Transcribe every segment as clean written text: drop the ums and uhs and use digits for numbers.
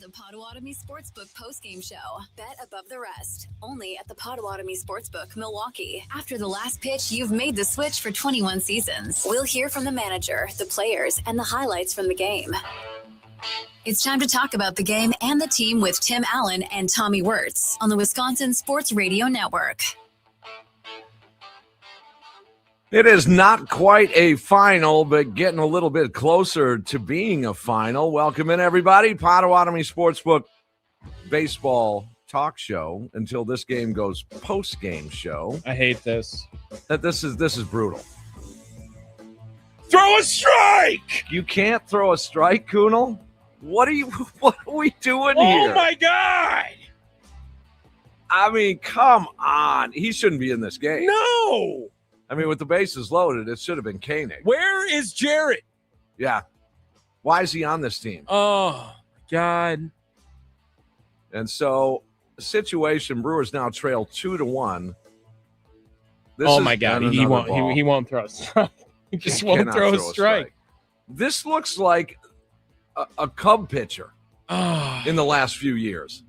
the Potawatomi Sportsbook postgame show. Bet above the rest. Only at the Potawatomi Sportsbook, Milwaukee. After the last pitch, you've made the switch for 21 seasons. We'll hear from the manager, the players, and the highlights from the game. It's time to talk about the game and the team with Tim Allen and Tommy Wortz on the Wisconsin Sports Radio Network. It is not quite a final, but getting a little bit closer to being a final. Welcome in, everybody. Potawatomi Sportsbook baseball talk show until this game goes post-game show. I hate this. This is brutal. Throw a strike! You can't throw a strike, Kunal? What are we doing here? Oh, my God! I mean, come on. He shouldn't be in this game. No! I mean, with the bases loaded, it should have been Koenig. Where is Jarrett? Yeah. Why is he on this team? Oh, God. And so, situation, Brewers now trail 2-1. My God. He won't throw a strike. He just won't throw a strike. This looks like a Cub pitcher in the last few years.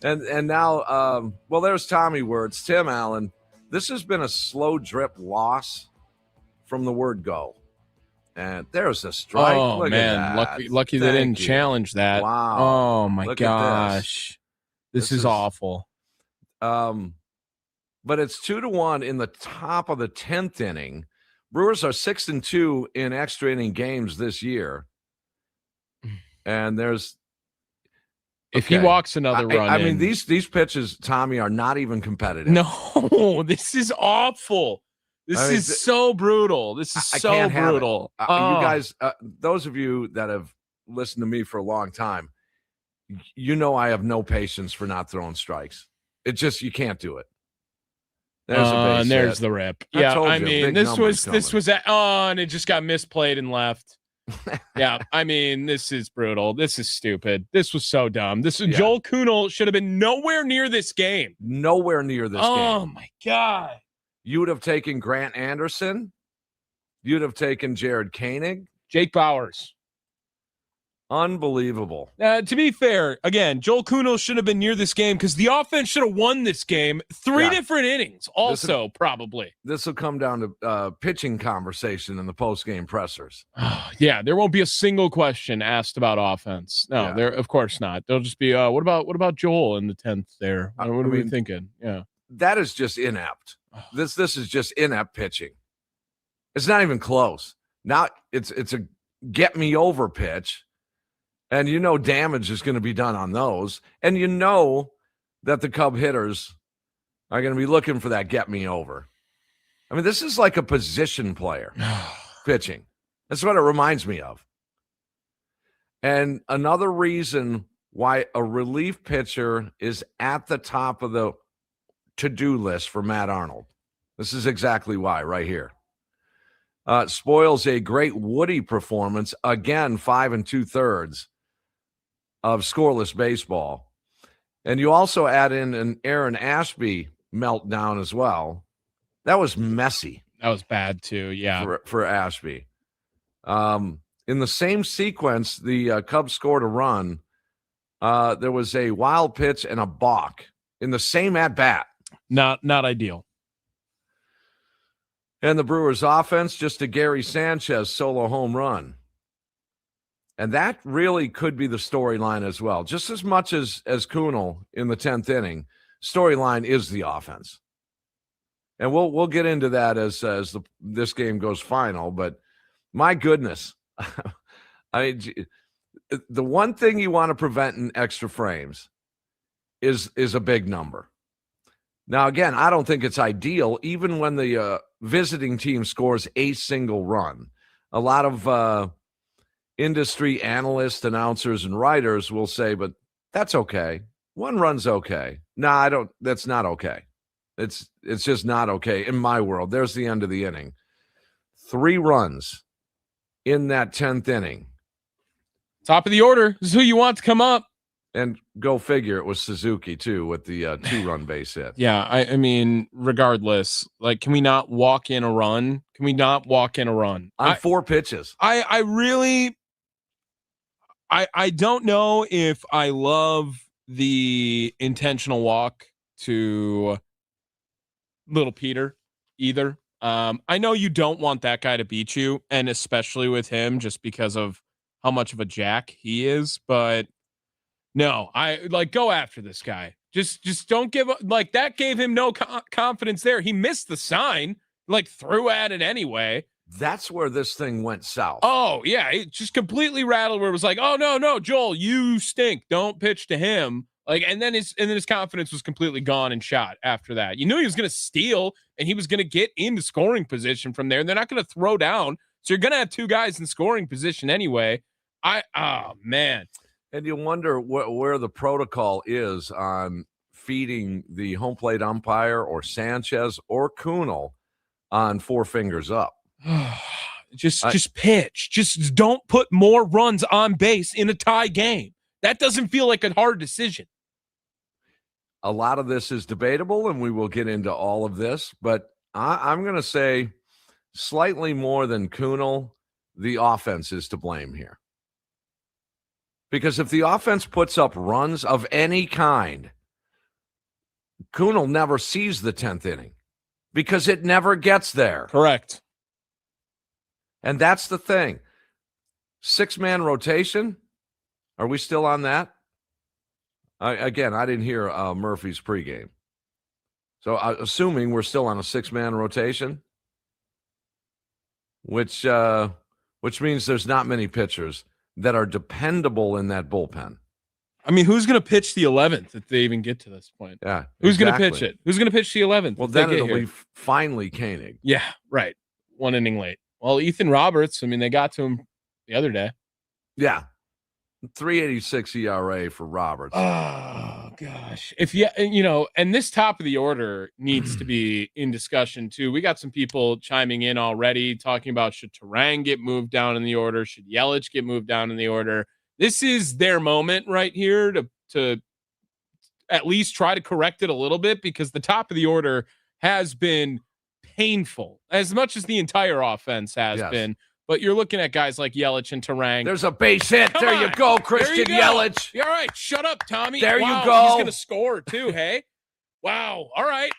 And now, there's Tommy Wortz, Tim Allen. This has been a slow drip loss from the word go. And there's a strike. Oh, Look man. at that. Lucky they didn't challenge that. Wow. Oh, my Look gosh. This is awful. But it's 2-1 in the top of the 10th inning. Brewers are 6-2 in extra inning games this year. And there's If he walks another run, I mean, these pitches, Tommy, are not even competitive. No, this is awful. This is so brutal. This is so brutal. You guys, those of you that have listened to me for a long time, you know I have no patience for not throwing strikes. It just, you can't do it. There's a base and there's hit. the rip. I mean, this was and it just got misplayed and left. Yeah, I mean, this is brutal. This is stupid. This was so dumb. Joel Kunal should have been nowhere near this game. Nowhere near this game. Oh, my God. You would have taken Grant Anderson. You'd have taken Jared Koenig. Jake Bowers. Unbelievable. To be fair, again, Joel Kunal should have been near this game because the offense should have won this game. Three different innings also, probably. This will come down to pitching conversation in the post-game pressers. Yeah, there won't be a single question asked about offense. No, there, of course not. They'll just be, what about Joel in the 10th there? What are we thinking? Yeah. That is just inept. This is just inept pitching. It's not even close. Now it's a get me over pitch. And you know damage is going to be done on those. And you know that the Cub hitters are going to be looking for that get me over. I mean, this is like a position player pitching. That's what it reminds me of. And another reason why a relief pitcher is at the top of the to-do list for Matt Arnold. This is exactly why right here. Spoils a great Woody performance. Again, 5 2/3 of scoreless baseball. And you also add in an Aaron Ashby meltdown as well. That was messy. That was bad too, yeah. For Ashby. In the same sequence, the Cubs scored a run. There was a wild pitch and a balk in the same at-bat. Not ideal. And the Brewers offense, just a Gary Sanchez solo home run. And that really could be the storyline as well. Just as much as Kunal in the 10th inning, storyline is the offense. And we'll get into that as this game goes final. But my goodness, the one thing you want to prevent in extra frames is a big number. Now, again, I don't think it's ideal, even when the visiting team scores a single run. A lot of industry analysts, announcers, and writers will say, but that's okay. One run's okay. No, I don't. That's not okay. It's just not okay in my world. There's the end of the inning. 3 runs in that 10th inning. Top of the order. This is who you want to come up. And go figure, it was Suzuki, too, with the 2-run base hit. Yeah, I mean, regardless, like, can we not walk in a run? Can we not walk in a run? On 4 pitches. I I don't know if I love the intentional walk to little Peter either. I know you don't want that guy to beat you, and especially with him just because of how much of a jack he is, but no, I like go after this guy. Just don't give up. Like that gave him no confidence there. He missed the sign, like threw at it anyway. That's where this thing went south. Oh yeah, it just completely rattled. Where it was like, oh no, Joel, you stink. Don't pitch to him. Like, and then his confidence was completely gone and shot after that. You knew he was going to steal and he was going to get into scoring position from there. And they're not going to throw down, so you're going to have two guys in scoring position anyway. Oh man. And you wonder where the protocol is on feeding the home plate umpire or Sanchez or Kunal on 4 fingers up. just pitch. Just don't put more runs on base in a tie game. That doesn't feel like a hard decision. A lot of this is debatable, and we will get into all of this, but I'm going to say slightly more than Kunal, the offense is to blame here. Because if the offense puts up runs of any kind, Kunal never sees the 10th inning because it never gets there. Correct. And that's the thing. 6-man rotation. Are we still on that? I didn't hear Murphy's pregame. So assuming we're still on a 6-man rotation, which means there's not many pitchers that are dependable in that bullpen. I mean, who's going to pitch the 11th if they even get to this point? Yeah. Who's going to pitch it? Who's going to pitch the 11th? Well, then it'll be finally Koenig. Yeah, right. 1 inning late. Well, Ethan Roberts, I mean, they got to him the other day. Yeah. 3.86 ERA for Roberts. Oh gosh. And this top of the order needs to be in discussion too. We got some people chiming in already talking about should Turang get moved down in the order? Should Yelich get moved down in the order? This is their moment right here to at least try to correct it a little bit, because the top of the order has been painful as much as the entire offense has been. But you're looking at guys like Yelich and Turang. There's a base hit. There you go, Christian Yelich. All right, shut up, Tommy. There you go. He's going to score, too, hey? Wow. All right.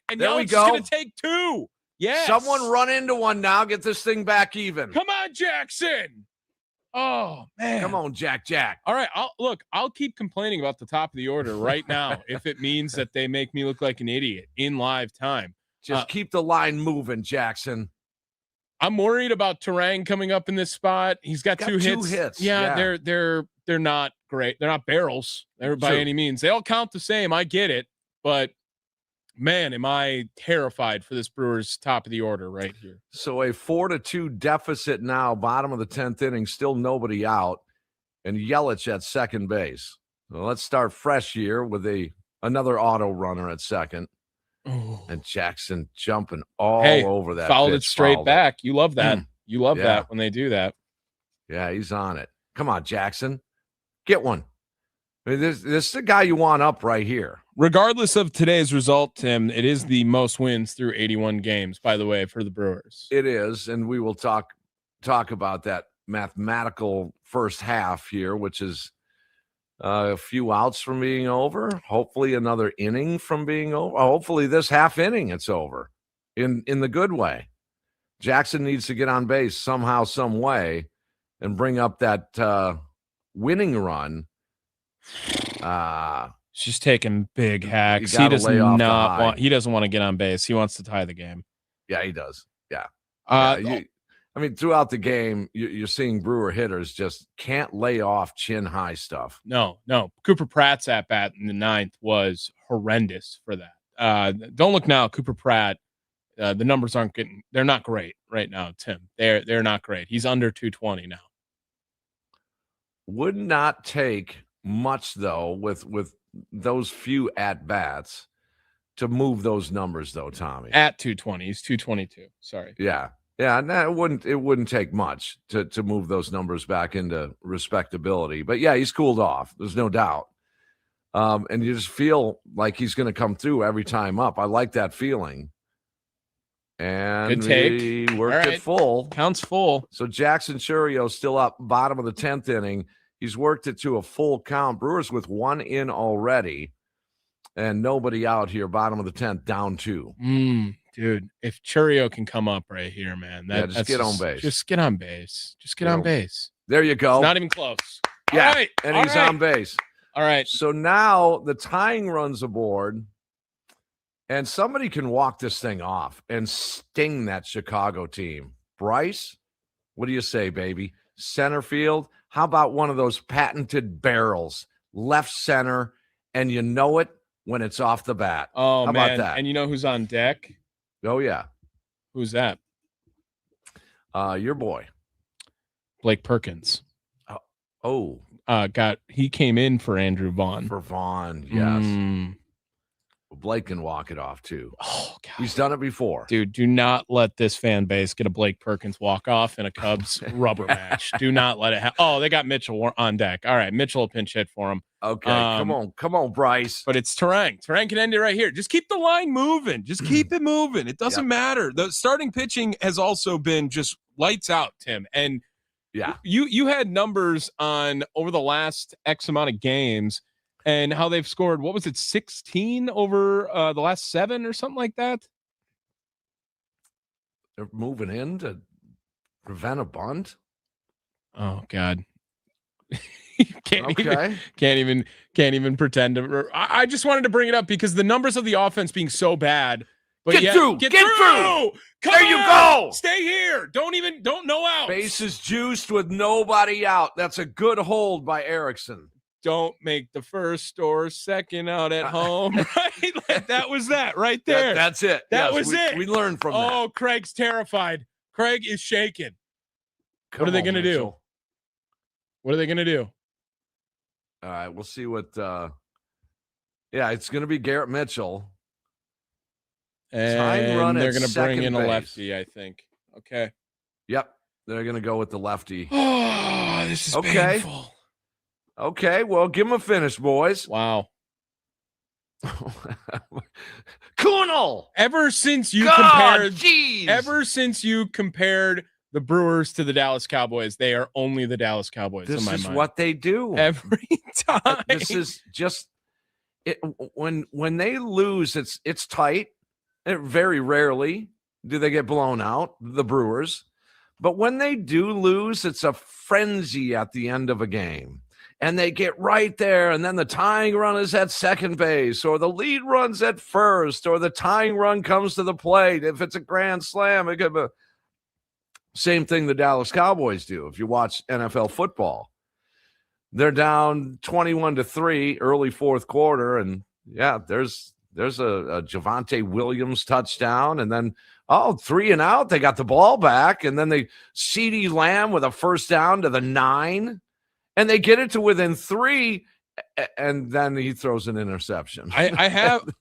And there Yelich is going to take 2. Yes. Someone run into one now. Get this thing back even. Come on, Jackson. Oh, man. Come on, Jack. All right, I'll keep complaining about the top of the order right now if it means that they make me look like an idiot in live time. Just keep the line moving, Jackson. I'm worried about Turang coming up in this spot. He's got 2 hits. Yeah, they're not great. They're not barrels. They're by any means. They all count the same. I get it, but man, am I terrified for this Brewers top of the order right here. So a 4-2 deficit now, bottom of the 10th inning, still nobody out, and Yelich at second base. So let's start fresh here with another auto runner at second. Oh. And Jackson jumping all over that. Fouled it straight back. You love that. You love that when they do that. Yeah, he's on it. Come on, Jackson. Get one. I mean, this is the guy you want up right here. Regardless of today's result, Tim, it is the most wins through 81 games, by the way, for the Brewers. It is, and we will talk about that mathematical first half here, which is a few outs from being over, hopefully another inning from being over. Hopefully this half inning it's over in the good way. Jackson needs to get on base somehow, some way, and bring up that winning run. It's just taking big hacks. He does not want. He doesn't want to get on base. He wants to tie the game. Yeah, he does. Yeah. I mean, throughout the game, you're seeing Brewer hitters just can't lay off chin high stuff. No. Cooper Pratt's at bat in the 9th was horrendous for that. Don't look now. Cooper Pratt, the numbers they're not great right now, Tim. They're not great. He's under 220 now. Would not take much, though, with those few at-bats to move those numbers, though, Tommy. At 220. He's 222. Sorry. Yeah. Yeah, and it wouldn't take much to move those numbers back into respectability. But yeah, he's cooled off. There's no doubt. And you just feel like he's going to come through every time up. I like that feeling. And good take. He worked it full. Counts full. So Jackson Churio still up, bottom of the 10th inning. He's worked it to a full count. Brewers with 1 in already, and nobody out here. Bottom of the 10th, down 2. Dude, if Churio can come up right here, man, just get on base. Just get on base. Just get on base. There you go. It's not even close. Yeah, all right, and he's on base. All right. So now the tying runs aboard, and somebody can walk this thing off and sting that Chicago team. Bryce, what do you say, baby? Center field? How about one of those patented barrels, left center, and you know it when it's off the bat? Oh, How man. about that? And you know who's on deck? Oh, yeah. Who's that? Your boy. Blake Perkins. Oh. He came in for Andrew Vaughn. For Vaughn, yes. Blake can walk it off, too. Oh, God. He's done it before. Dude, do not let this fan base get a Blake Perkins walk-off in a Cubs rubber match. Do not let it happen. Oh, they got Mitchell on deck. All right, Mitchell will pinch hit for him. Okay, come on, Bryce. But it's Terang. Terang can end it right here. Just keep the line moving. Just keep it moving. It doesn't matter. The starting pitching has also been just lights out, Tim. And you had numbers on over the last X amount of games and how they've scored, what was it, 16 over the last 7 or something like that? They're moving in to prevent a bunt? Oh, God. Can't even pretend to. I just wanted to bring it up because the numbers of the offense being so bad. But get through. Come there on. You go. Stay here. Don't no out. Bases juiced with nobody out. That's a good hold by Erickson. Don't make the first or second out at home. Right? Like, that was that right there. That's it. That was it. We learned from that. Oh, Craig's terrified. Craig is shaking. What are they going to do? What are they going to do? All right, we'll see what it's going to be Garrett Mitchell. And they're going to bring in a lefty, I think. Okay. Yep. They're going to go with the lefty. Oh, this is painful. Okay, well, give him a finish, boys. Wow. Kunal! Ever since you compared the Brewers to the Dallas Cowboys, they are only the Dallas Cowboys in my mind. This is what they do. Every time. This is just it, when they lose, it's tight. Very rarely do they get blown out, the Brewers. But when they do lose, it's a frenzy at the end of a game. And they get right there, and then the tying run is at second base, or the lead run's at first, or the tying run comes to the plate. If it's a grand slam, it could be same thing the Dallas Cowboys do. If you watch NFL football, they're down 21-3 early fourth quarter, and there's a Javonte Williams touchdown, and then 3 and out. They got the ball back, and then CeeDee Lamb with a first down to the 9. And they get it to within 3, and then he throws an interception.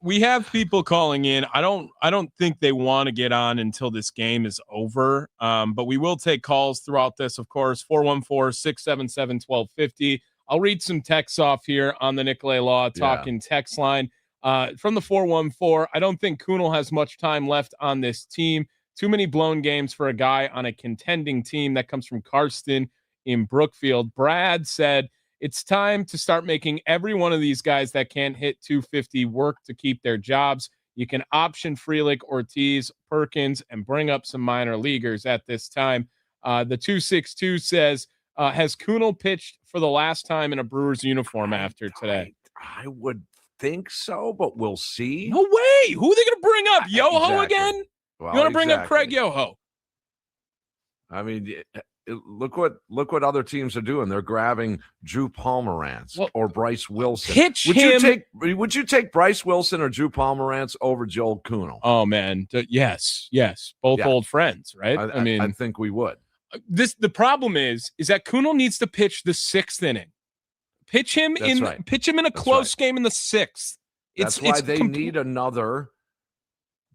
We have people calling in. I don't think they want to get on until this game is over. But we will take calls throughout this, of course. 414-677-1250. I'll read some texts off here on the Nicolay Law Talking text line. From the 414, I don't think Kunal has much time left on this team. Too many blown games for a guy on a contending team. That comes from Karsten in Brookfield. Brad said, it's time to start making every one of these guys that can't hit 250 work to keep their jobs. You can option Frelick, Ortiz, Perkins, and bring up some minor leaguers at this time. The 262 says, has Kunal pitched for the last time in a Brewers uniform after today? I would think so, but we'll see. No way. Who are they going to bring up? Yoho again? Well, you want to bring up Craig Yoho? I mean, look what other teams are doing. They're grabbing Drew Pomerantz or Bryce Wilson. Would you take Bryce Wilson or Drew Pomerantz over Joel Kunal? Oh man, yes, both old friends, right? I mean, I think we would. The problem is that Kunal needs to pitch the 6th inning. Pitch him in a close game in the 6th. That's why they need another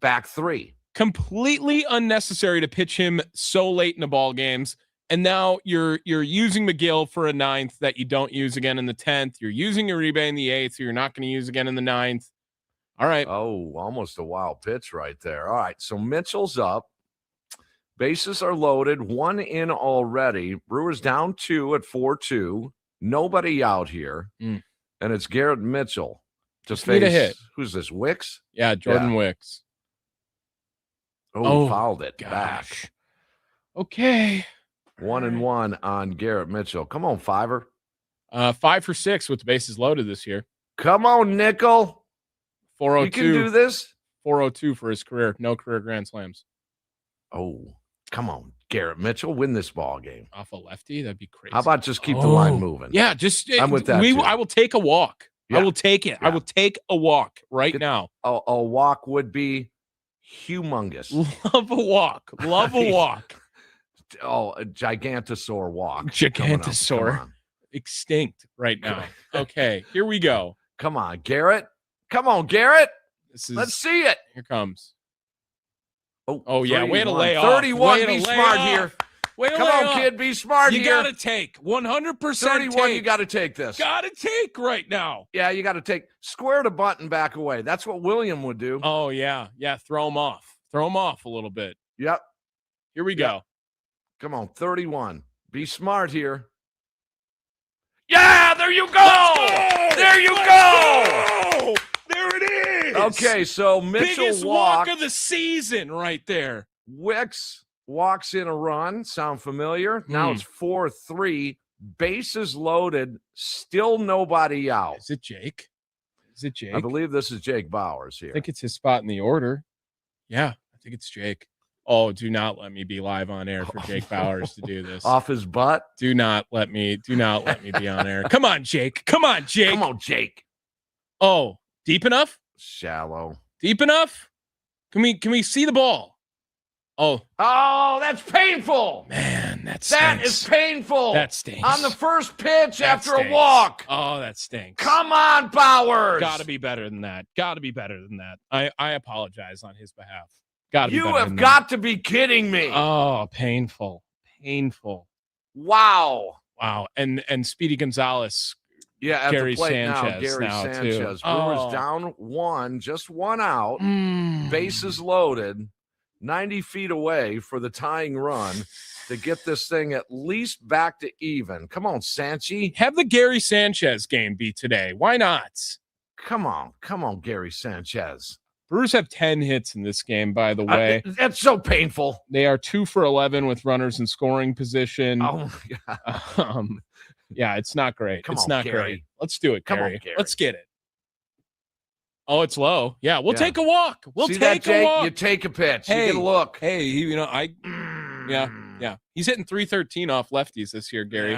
back 3. Completely unnecessary to pitch him so late in the ball games. And now you're using McGill for a 9th that you don't use again in the 10th. You're using Uribe in the 8th, so you're not going to use again in the 9th. All right. Oh, almost a wild pitch right there. All right, so Mitchell's up. Bases are loaded. 1 in already. Brewers down 2 at 4-2. Nobody out here. And it's Garrett Mitchell to Just need a hit. Who's this, Wicks? Yeah, Jordan Wicks. Oh, fouled it gosh. back. Okay. 1-1 on Garrett Mitchell. Come on, Fiver. 5 for 6 with the bases loaded this year. Come on, Nickel. 402. You can do this. 402 for his career. No career grand slams. Oh, come on, Garrett Mitchell. Win this ball game. Off a lefty? That'd be crazy. How about just keep the line moving? Yeah, just I'm with that. Too. I will take a walk. Yeah. I will take it. Yeah. I will take a walk right now. A walk would be humongous. Love a walk. Love a walk. Oh, a gigantosaur walk. Gigantosaur. Come on. Extinct right now. Okay, here we go. Come on, Garrett. Come on, Garrett. Let's see it. Here comes. Oh yeah. Way to lay off. 31. Be smart here. Come on, kid. Be smart here. You got to take 100%. 31. Take. You got to take this. Got to take right now. Yeah, you got to take. Square the butt and back away. That's what William would do. Oh, yeah. Yeah. Throw him off. Throw him off a little bit. Yep. Here we go. Come on, 31. Be smart here. Yeah, there you go. There you go. There it is. Okay, so Mitchell biggest walk of the season right there. Wicks walks in a run. Sound familiar? Now it's 4-3. Bases loaded. Still nobody out. Is it Jake? I believe this is Jake Bowers here. I think it's his spot in the order. Yeah, I think it's Jake. Oh, do not let me be live on air for Jake Bowers to do this. Off his butt? Do not let me be on air. Come on, Jake. Come on, Jake. Come on, Jake. Oh, deep enough? Shallow. Deep enough? Can we see the ball? Oh, that's painful. Man, that is painful. That stinks. On the first pitch after a walk. Oh, that stinks. Come on, Bowers. Got to be better than that. I apologize on his behalf. You have got to be kidding me. Oh, painful. Wow. And Speedy Gonzalez. Yeah, at Gary the plate Sanchez now, Sanchez. Too. Brewers down 1, just 1 out. Bases loaded, 90 feet away for the tying run to get this thing at least back to even. Come on, Sanchi. Have the Gary Sanchez game be today. Why not? Come on, Gary Sanchez. Brewers have 10 hits in this game, by the way. That's so painful. They are 2 for 11 with runners in scoring position. Oh, my God. Yeah, it's not great. Come on, Gary. Great. Let's do it, Gary. On, Gary. Let's get it. Oh, it's low. Yeah, we'll take a walk. See that, Jake? You take a pitch. Hey, you get a look. Hey, yeah. He's hitting 313 off lefties this year, Gary.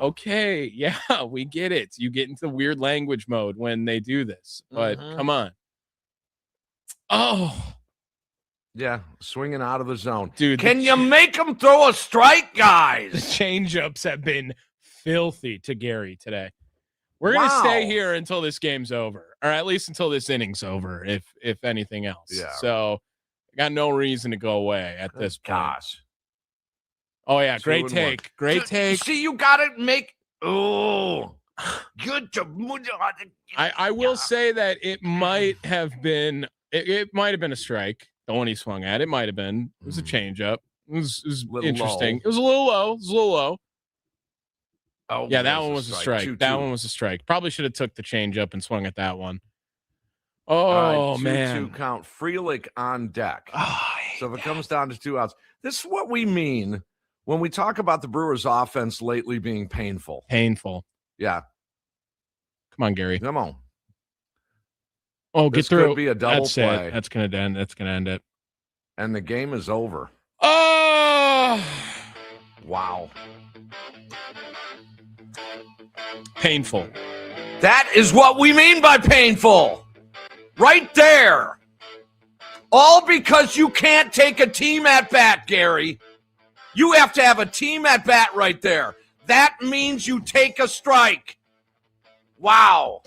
Okay, yeah, we get it. You get into weird language mode when they do this, but come on. Oh. Yeah, swinging out of the zone. Dude, can you make him throw a strike, guys? The changeups have been filthy to Gary today. We're going to stay here until this game's over, or at least until this inning's over, if anything else. Yeah. So I got no reason to go away at this point. Gosh. Oh, yeah, great take. Great take. See, you got to make – oh, good. I will say that it might have been – it might have been a strike. The one he swung at, it might have been. It was a changeup. It was interesting. Low. It was a little low. Oh, yeah, that one was a strike. 2-2. That one was a strike. Probably should have took the changeup and swung at that one. Oh, right, 2-2 man. count. Frelick on deck. Oh, so if it comes down to 2 outs, this is what we mean when we talk about the Brewers' offense lately being painful. Painful. Yeah. Come on, Gary. Come on. Oh, this get through. Could be a double That's play. It. That's gonna end it. And the game is over. Oh, wow. Painful. That is what we mean by painful. Right there. All because you can't take a team at bat, Gary. You have to have a team at bat right there. That means you take a strike. Wow.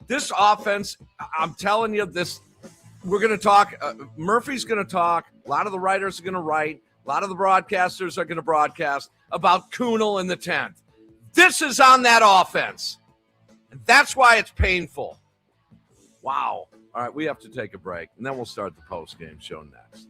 This offense, I'm telling you, we're going to talk. Murphy's going to talk. A lot of the writers are going to write. A lot of the broadcasters are going to broadcast about Kunal in the 10th. This is on that offense. And that's why it's painful. Wow. All right, we have to take a break, and then we'll start the post-game show next.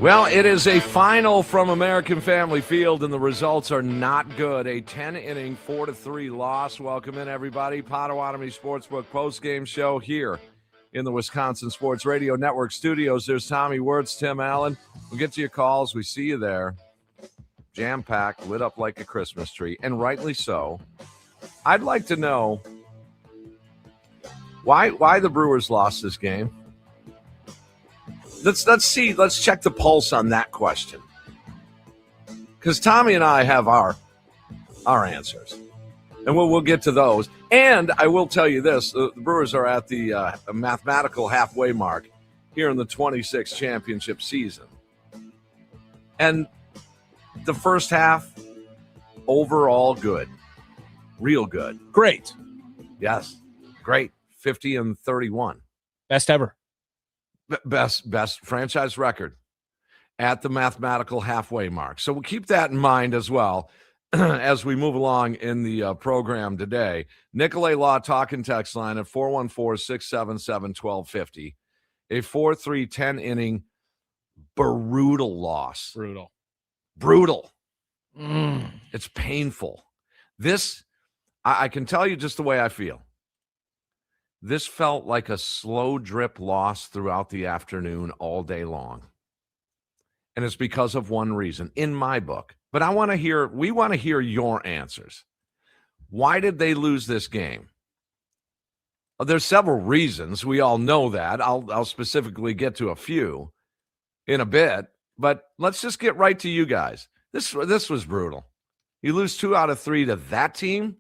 Well, it is a final from American Family Field, and the results are not good. A 10-inning, 4-3 loss. Welcome in, everybody. Potawatomi Sportsbook postgame show here in the Wisconsin Sports Radio Network studios. There's Tommy Wortz, Tim Allen. We'll get to your calls. We see you there. Jam-packed, lit up like a Christmas tree, and rightly so. I'd like to know why the Brewers lost this game. Let's see. Let's check the pulse on that question, because Tommy and I have our answers, and we'll get to those. And I will tell you this: the Brewers are at the mathematical halfway mark here in the 26th championship season, and the first half overall good, real good, Great. yes, great, 50-31, Best ever. Best franchise record at the mathematical halfway mark. So we'll keep that in mind as well as we move along in the program today. Nicolay Law talking text line at 414-677-1250. A 4-3 10-inning brutal loss. Brutal. It's painful. This, I can tell you just the way I feel. This felt like a slow drip loss throughout the afternoon all day long. And it's because of one reason, in my book. But we want to hear your answers. Why did they lose this game? Well, there's several reasons. We all know that. I'll specifically get to a few in a bit. But let's just get right to you guys. This was brutal. You lose 2 out of 3 to that team.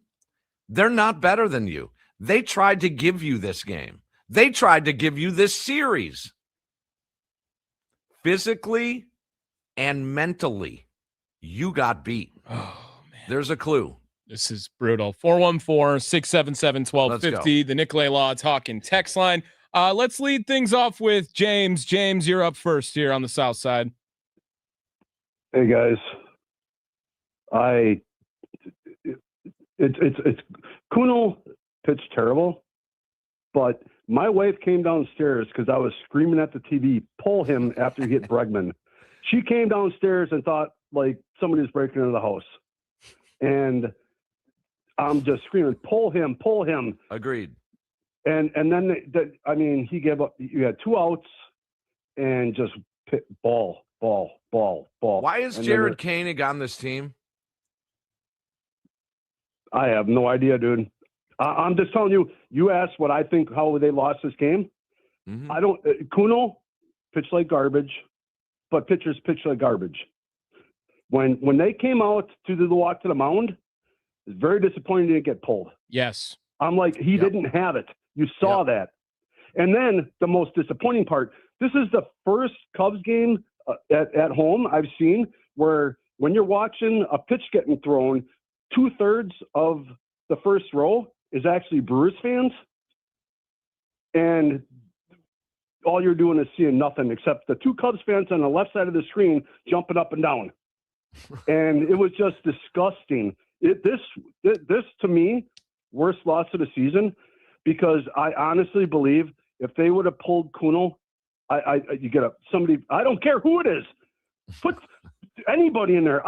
They're not better than you. They tried to give you this game. They tried to give you this series. Physically and mentally, you got beat. Oh, man. There's a clue. This is brutal. 414-677-1250, the Nicolay Law talking text line. Let's lead things off with James. James, you're up first here on the South Side. Hey, guys. It's Kunal pitched terrible, but my wife came downstairs because I was screaming at the TV, pull him after he hit Bregman. She came downstairs and thought like somebody was breaking into the house. And I'm just screaming, pull him. Agreed. And then, he gave up. You had 2 outs and just ball. Why is Jared Koenig on this team? I have no idea, dude. I'm just telling you, you asked what I think, how they lost this game. Mm-hmm. Kunal pitched like garbage, but pitchers pitch like garbage. When they came out to do the walk to the mound, it's very disappointing they didn't get pulled. Yes. I'm like, he didn't have it. You saw that. And then the most disappointing part, this is the first Cubs game at home I've seen where when you're watching a pitch getting thrown, 2/3 of the first row is actually Brewers fans. And all you're doing is seeing nothing except the 2 Cubs fans on the left side of the screen jumping up and down. And it was just disgusting. This to me, worst loss of the season, because I honestly believe if they would have pulled Kunal, you get somebody, I don't care who it is, put anybody in there.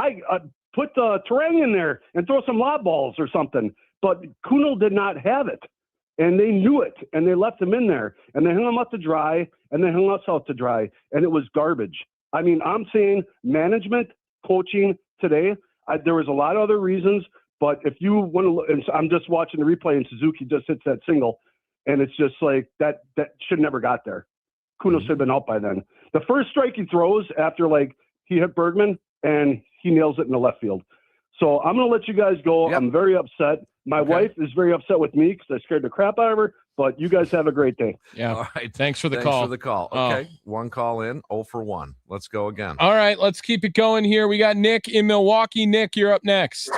Put Terang in there and throw some lob balls or something. But Kunal did not have it, and they knew it, and they left him in there, and they hung him out to dry, and they hung us out to dry, and it was garbage. I mean, I'm saying management, coaching today, there was a lot of other reasons, but if you want to look, and I'm just watching the replay, and Suzuki just hits that single, and it's just like that should never got there. Kunal should have been out by then. The first strike he throws after, like, he hit Bergman, and he nails it in the left field. So I'm going to let you guys go. Yep. I'm very upset. My wife is very upset with me because I scared the crap out of her, but you guys have a great day. Yeah. All right. Thanks for the call. Okay. One call in, 0 for 1. Let's go again. All right. Let's keep it going here. We got Nick in Milwaukee. Nick, you're up next.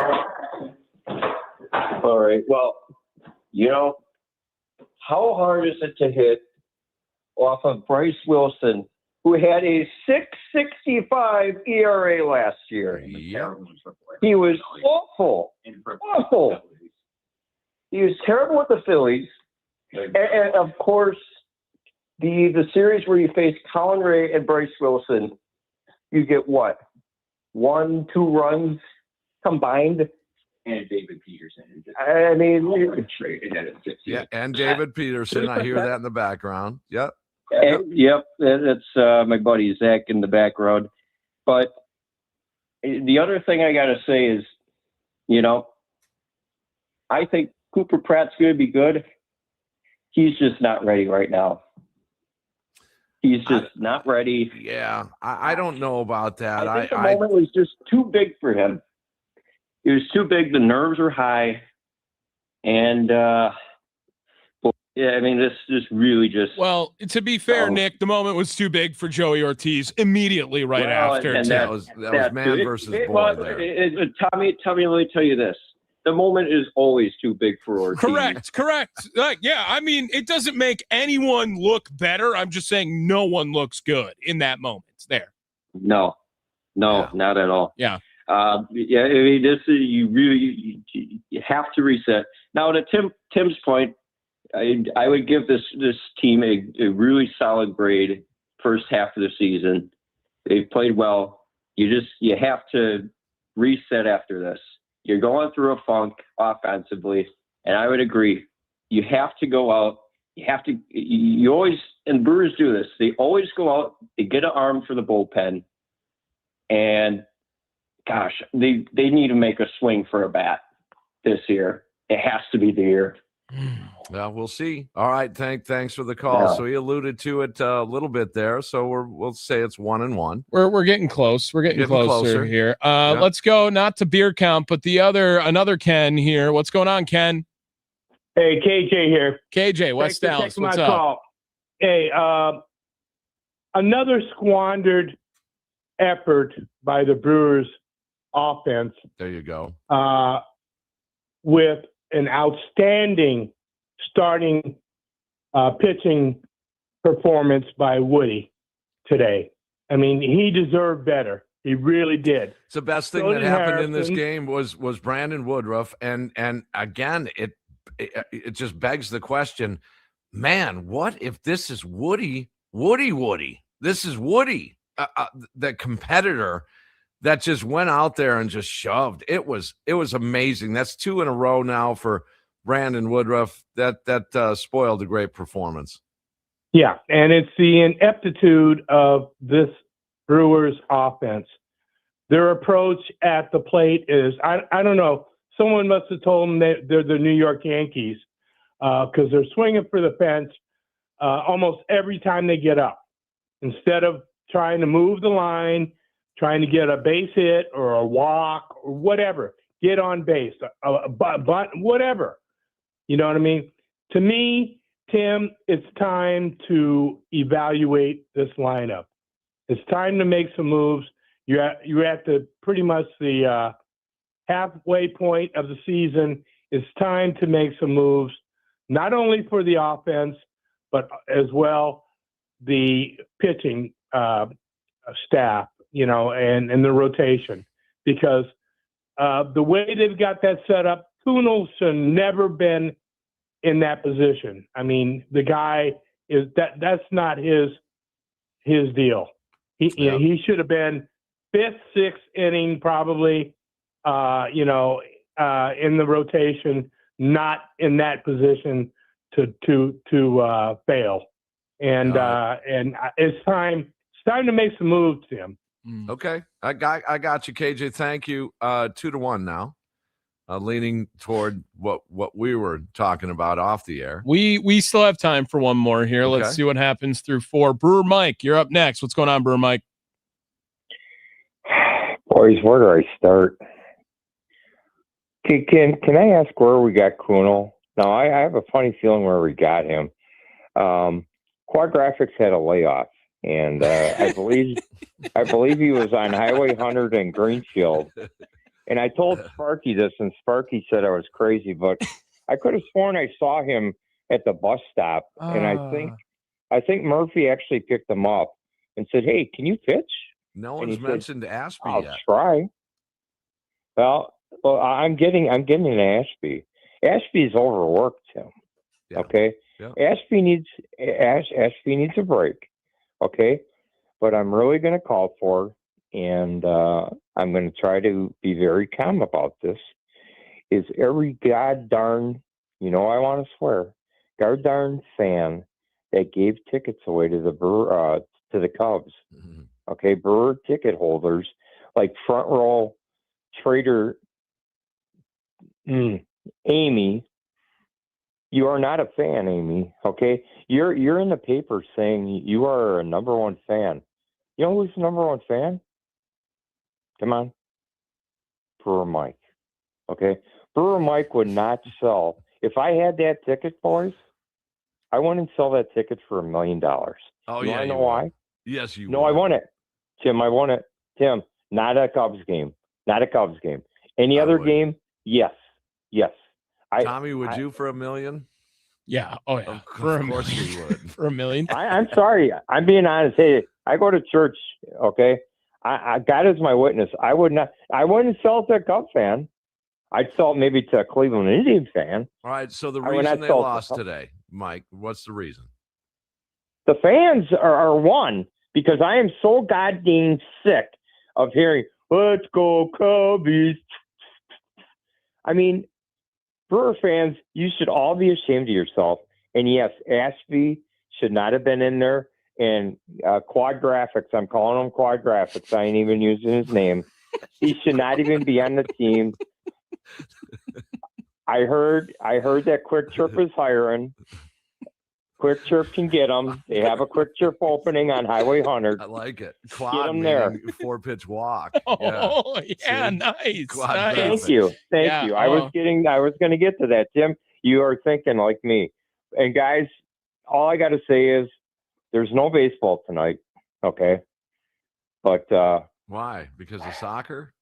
All right. Well, how hard is it to hit off of Bryce Wilson, who had a 6.65 ERA last year? Yep. He was awful. He was terrible with the Phillies. And of course, the series where you face Colin Ray and Bryce Wilson, you get what? 1-2 runs combined? And David Peterson. I mean, Yeah, and David Peterson. I hear that in the background. Yep. Yep, that's my buddy Zach in the background. But the other thing I got to say is, I think Cooper Pratt's going to be good. He's just not ready right now. He's just not ready. Yeah, I don't know about that. I think the moment was just too big for him. It was too big. The nerves were high. And, yeah, I mean, this just really just. Well, to be fair, Nick, the moment was too big for Joey Ortiz immediately after. And that was man versus boy there. Tommy, let me tell you this. The moment is always too big for Ortiz. Correct. Yeah, I mean, it doesn't make anyone look better. I'm just saying no one looks good in that moment. There. No, not at all. Yeah. Yeah, I mean, this is you have to reset. Now, to Tim's point, I would give this team a really solid grade first half of the season. They've played well. You have to reset after this. You're going through a funk offensively, and I would agree. You have to go out. You always, and Brewers do this. They always go out. They get an arm for the bullpen, and gosh, they need to make a swing for a bat this year. It has to be the year. Well, we'll see. All right, thanks for the call. Yeah. So he alluded to it a little bit there. So we'll say it's 1-1. We're getting close. We're getting closer here. Let's go not to beer count, but another Ken here. What's going on, Ken? Hey, KJ here. KJ, West Dallas. What's up? Call. Hey, another squandered effort by the Brewers offense. There you go. With an outstanding starting pitching performance by Woody today. I mean, he deserved better. He really did. It's the best thing that happened in this game was Brandon Woodruff, and again, it just begs the question, man, what if this is Woody? This is Woody, the competitor that just went out there and just shoved. It was amazing. That's 2 in a row now for Brandon Woodruff. That spoiled a great performance. Yeah, and it's the ineptitude of this Brewers offense. Their approach at the plate is, I don't know, someone must have told them that they're the New York Yankees because they're swinging for the fence almost every time they get up. Instead of trying to move the line, trying to get a base hit or a walk or whatever, get on base, but whatever. You know what I mean? To me, Tim, it's time to evaluate this lineup. It's time to make some moves. You're at the pretty much the halfway point of the season. It's time to make some moves, not only for the offense, but as well the pitching staff, and the rotation. Because the way they've got that set up, Kuhnel should never been in that position. I mean, the guy is that's not his deal. He should have been 5th, 6th inning probably, in the rotation, not in that position to fail. And it's time to make some moves, Tim. Okay, I got you, KJ. Thank you. 2-1 now. Leaning toward what we were talking about off the air. We still have time for one more here. Okay. Let's see what happens through 4. Brewer Mike, you're up next. What's going on, Brewer Mike? Boys, where do I start? Can I ask where we got Kuhnel? Now, I have a funny feeling where we got him. Quadrafix had a layoff, and I believe he was on Highway 100 in Greenfield. And I told Sparky this, and Sparky said I was crazy, but I could have sworn I saw him at the bus stop, and I think Murphy actually picked him up and said, "Hey, can you pitch?" No one's mentioned Ashby I'll yet. Try. Well, I'm getting an Ashby. Ashby's overworked him. Yeah. Okay. Yep. Ashby needs a break, okay? But I'm really going to call for, and I'm going to try to be very calm about this, is every god darn, I want to swear, god darn fan that gave tickets away to the Cubs, Mhm. okay, Brewer ticket holders, like front row trader Amy. You are not a fan, Amy. Okay, you're in the paper saying you are a number one fan. You know who's the number one fan? Come on, Brewer Mike. Okay, Brewer Mike would not sell. If I had that ticket, boys, I wouldn't sell that ticket for $1 million. Oh, You yeah. want to know you would. why? Yes, you No, would. I won it, Tim. I won it, Tim. Not a Cubs game. Not a Cubs game. Any I other would. game? Yes. Tommy, would you for $1 million? Yeah. Oh yeah. Of For a course million. you would. For $1 million. I'm sorry. I'm being honest. Hey, I go to church. Okay, God is my witness. I wouldn't sell it to a Cub fan. I'd sell it maybe to a Cleveland Indians fan. All right. So the I would reason not they sell it to lost Cubs. today, Mike, what's the reason? The fans are one because I am so goddamn sick of hearing "Let's go Cubbies." I mean, Brewer fans, you should all be ashamed of yourself. And yes, Ashby should not have been in there. And Quad Graphics, I'm calling him Quad Graphics. I ain't even using his name. He should not even be on the team. I heard that Quick Trip is hiring. Quick Trip can get them. They have a Quick Trip opening on Highway 100. I like it. Get Quad him there. meaning 4-pitch walk. Oh yeah, See? nice. Quad Nice. Thank you. Yeah, I was going to get to that, Tim. You are thinking like me. And guys, all I got to say is there's no baseball tonight. Okay. But Why? Because of soccer?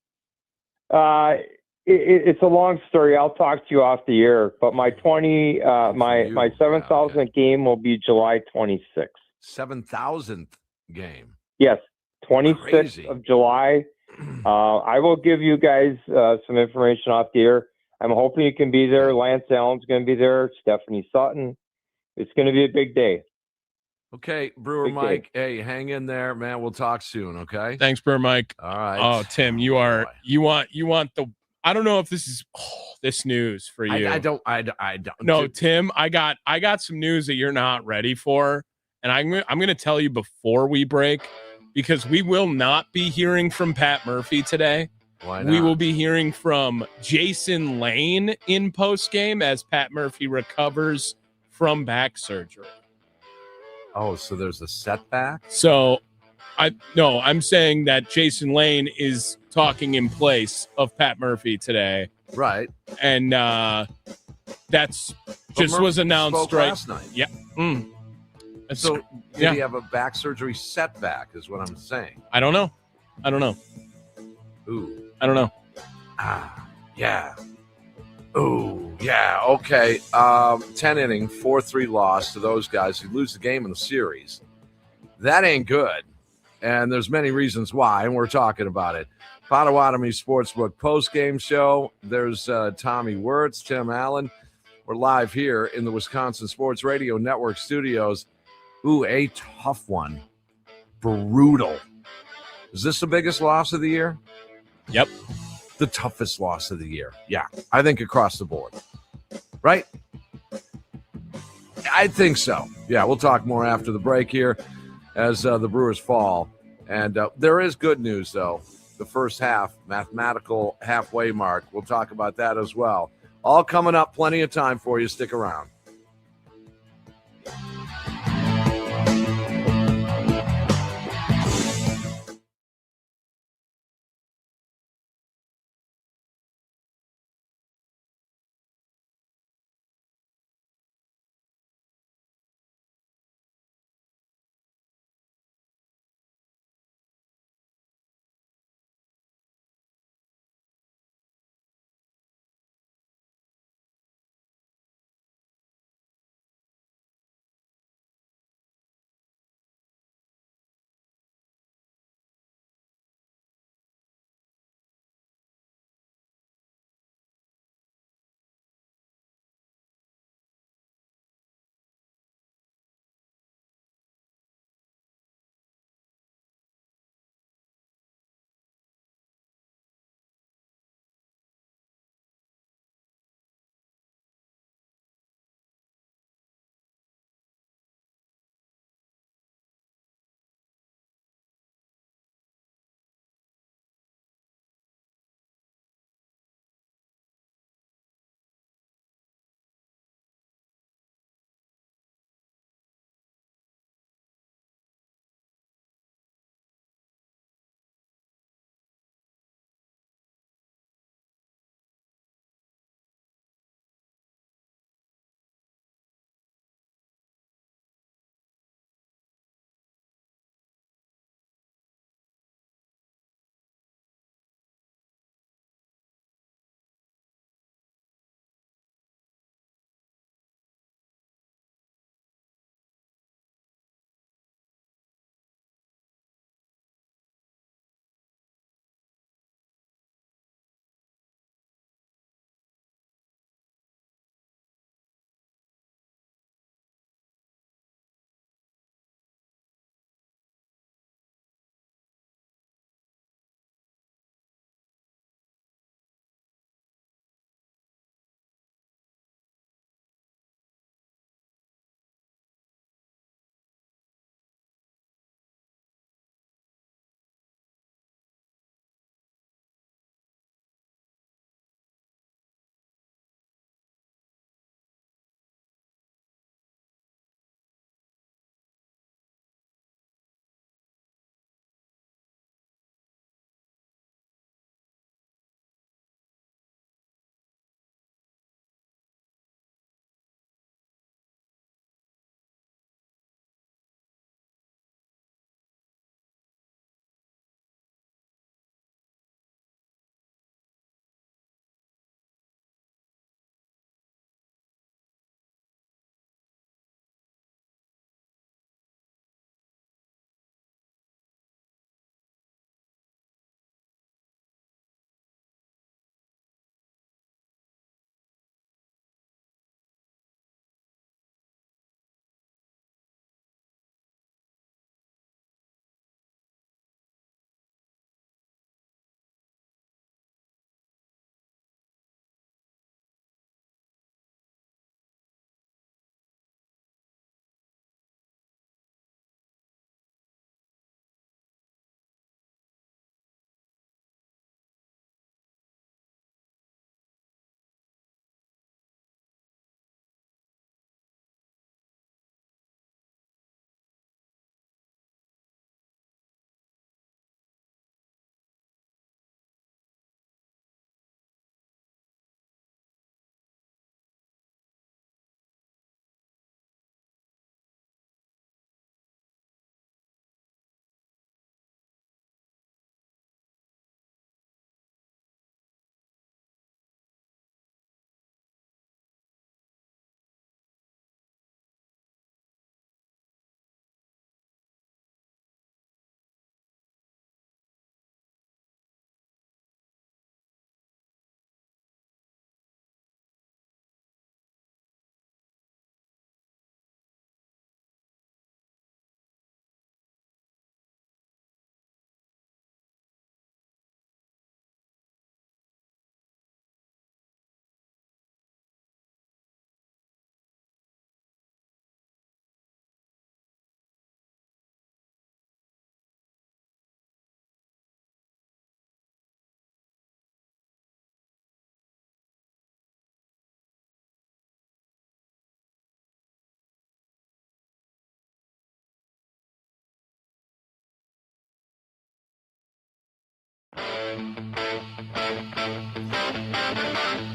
it's a long story. I'll talk to you off the air, but my my 7,000th game will be July 26th. 7,000th game. Yes. 26th Crazy. of July. I will give you guys some information off the air. I'm hoping you can be there. Lance Allen's going to be there. Stephanie Sutton. It's going to be a big day. Okay, Brewer Big Mike. Hey, hang in there, man. We'll talk soon. Okay. Thanks, Brewer Mike. All right. Oh, Tim, you want the. I don't know if this is this news for you. I don't. No, Tim, I got some news that you're not ready for, and I'm going to tell you before we break, because we will not be hearing from Pat Murphy today. Why not? We will be hearing from Jason Lane in post game as Pat Murphy recovers from back surgery. Oh, so there's a setback? So I'm saying that Jason Lane is talking in place of Pat Murphy today. Right. And that's just was announced right last night. Yeah. So did he have a back surgery setback is what I'm saying. I don't know. Ooh. I don't know. Yeah. Ooh, yeah. Okay. 10 inning, 4-3 loss to those guys who lose the game in the series. That ain't good. And there's many reasons why, and we're talking about it. Potawatomi Sportsbook post-game show. There's Tommy Wortz, Tim Allen. We're live here in the Wisconsin Sports Radio Network studios. Ooh, a tough one. Brutal. Is this the biggest loss of the year? Yep. The toughest loss of the year. Yeah, I think across the board. Right? I think so. Yeah, we'll talk more after the break here as the Brewers fall. And there is good news, though. The first half, mathematical halfway mark. We'll talk about that as well. All coming up. Plenty of time for you. Stick around.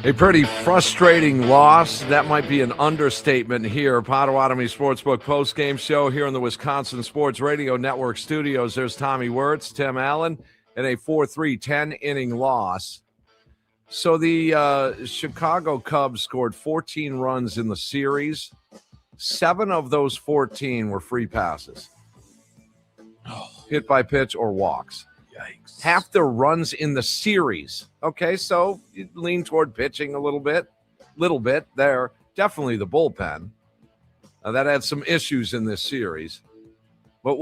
A pretty frustrating loss. That might be an understatement here. Potawatomi Sportsbook postgame show here in the Wisconsin Sports Radio Network studios. There's Tommy Wortz, Tim Allen, and a 4-3 10-inning loss. So the Chicago Cubs scored 14 runs in the series. 7 of those 14 were free passes. Hit by pitch or walks. Yikes. Half their runs in the series. Okay, so you lean toward pitching a little bit there. Definitely the bullpen. That had some issues in this series. But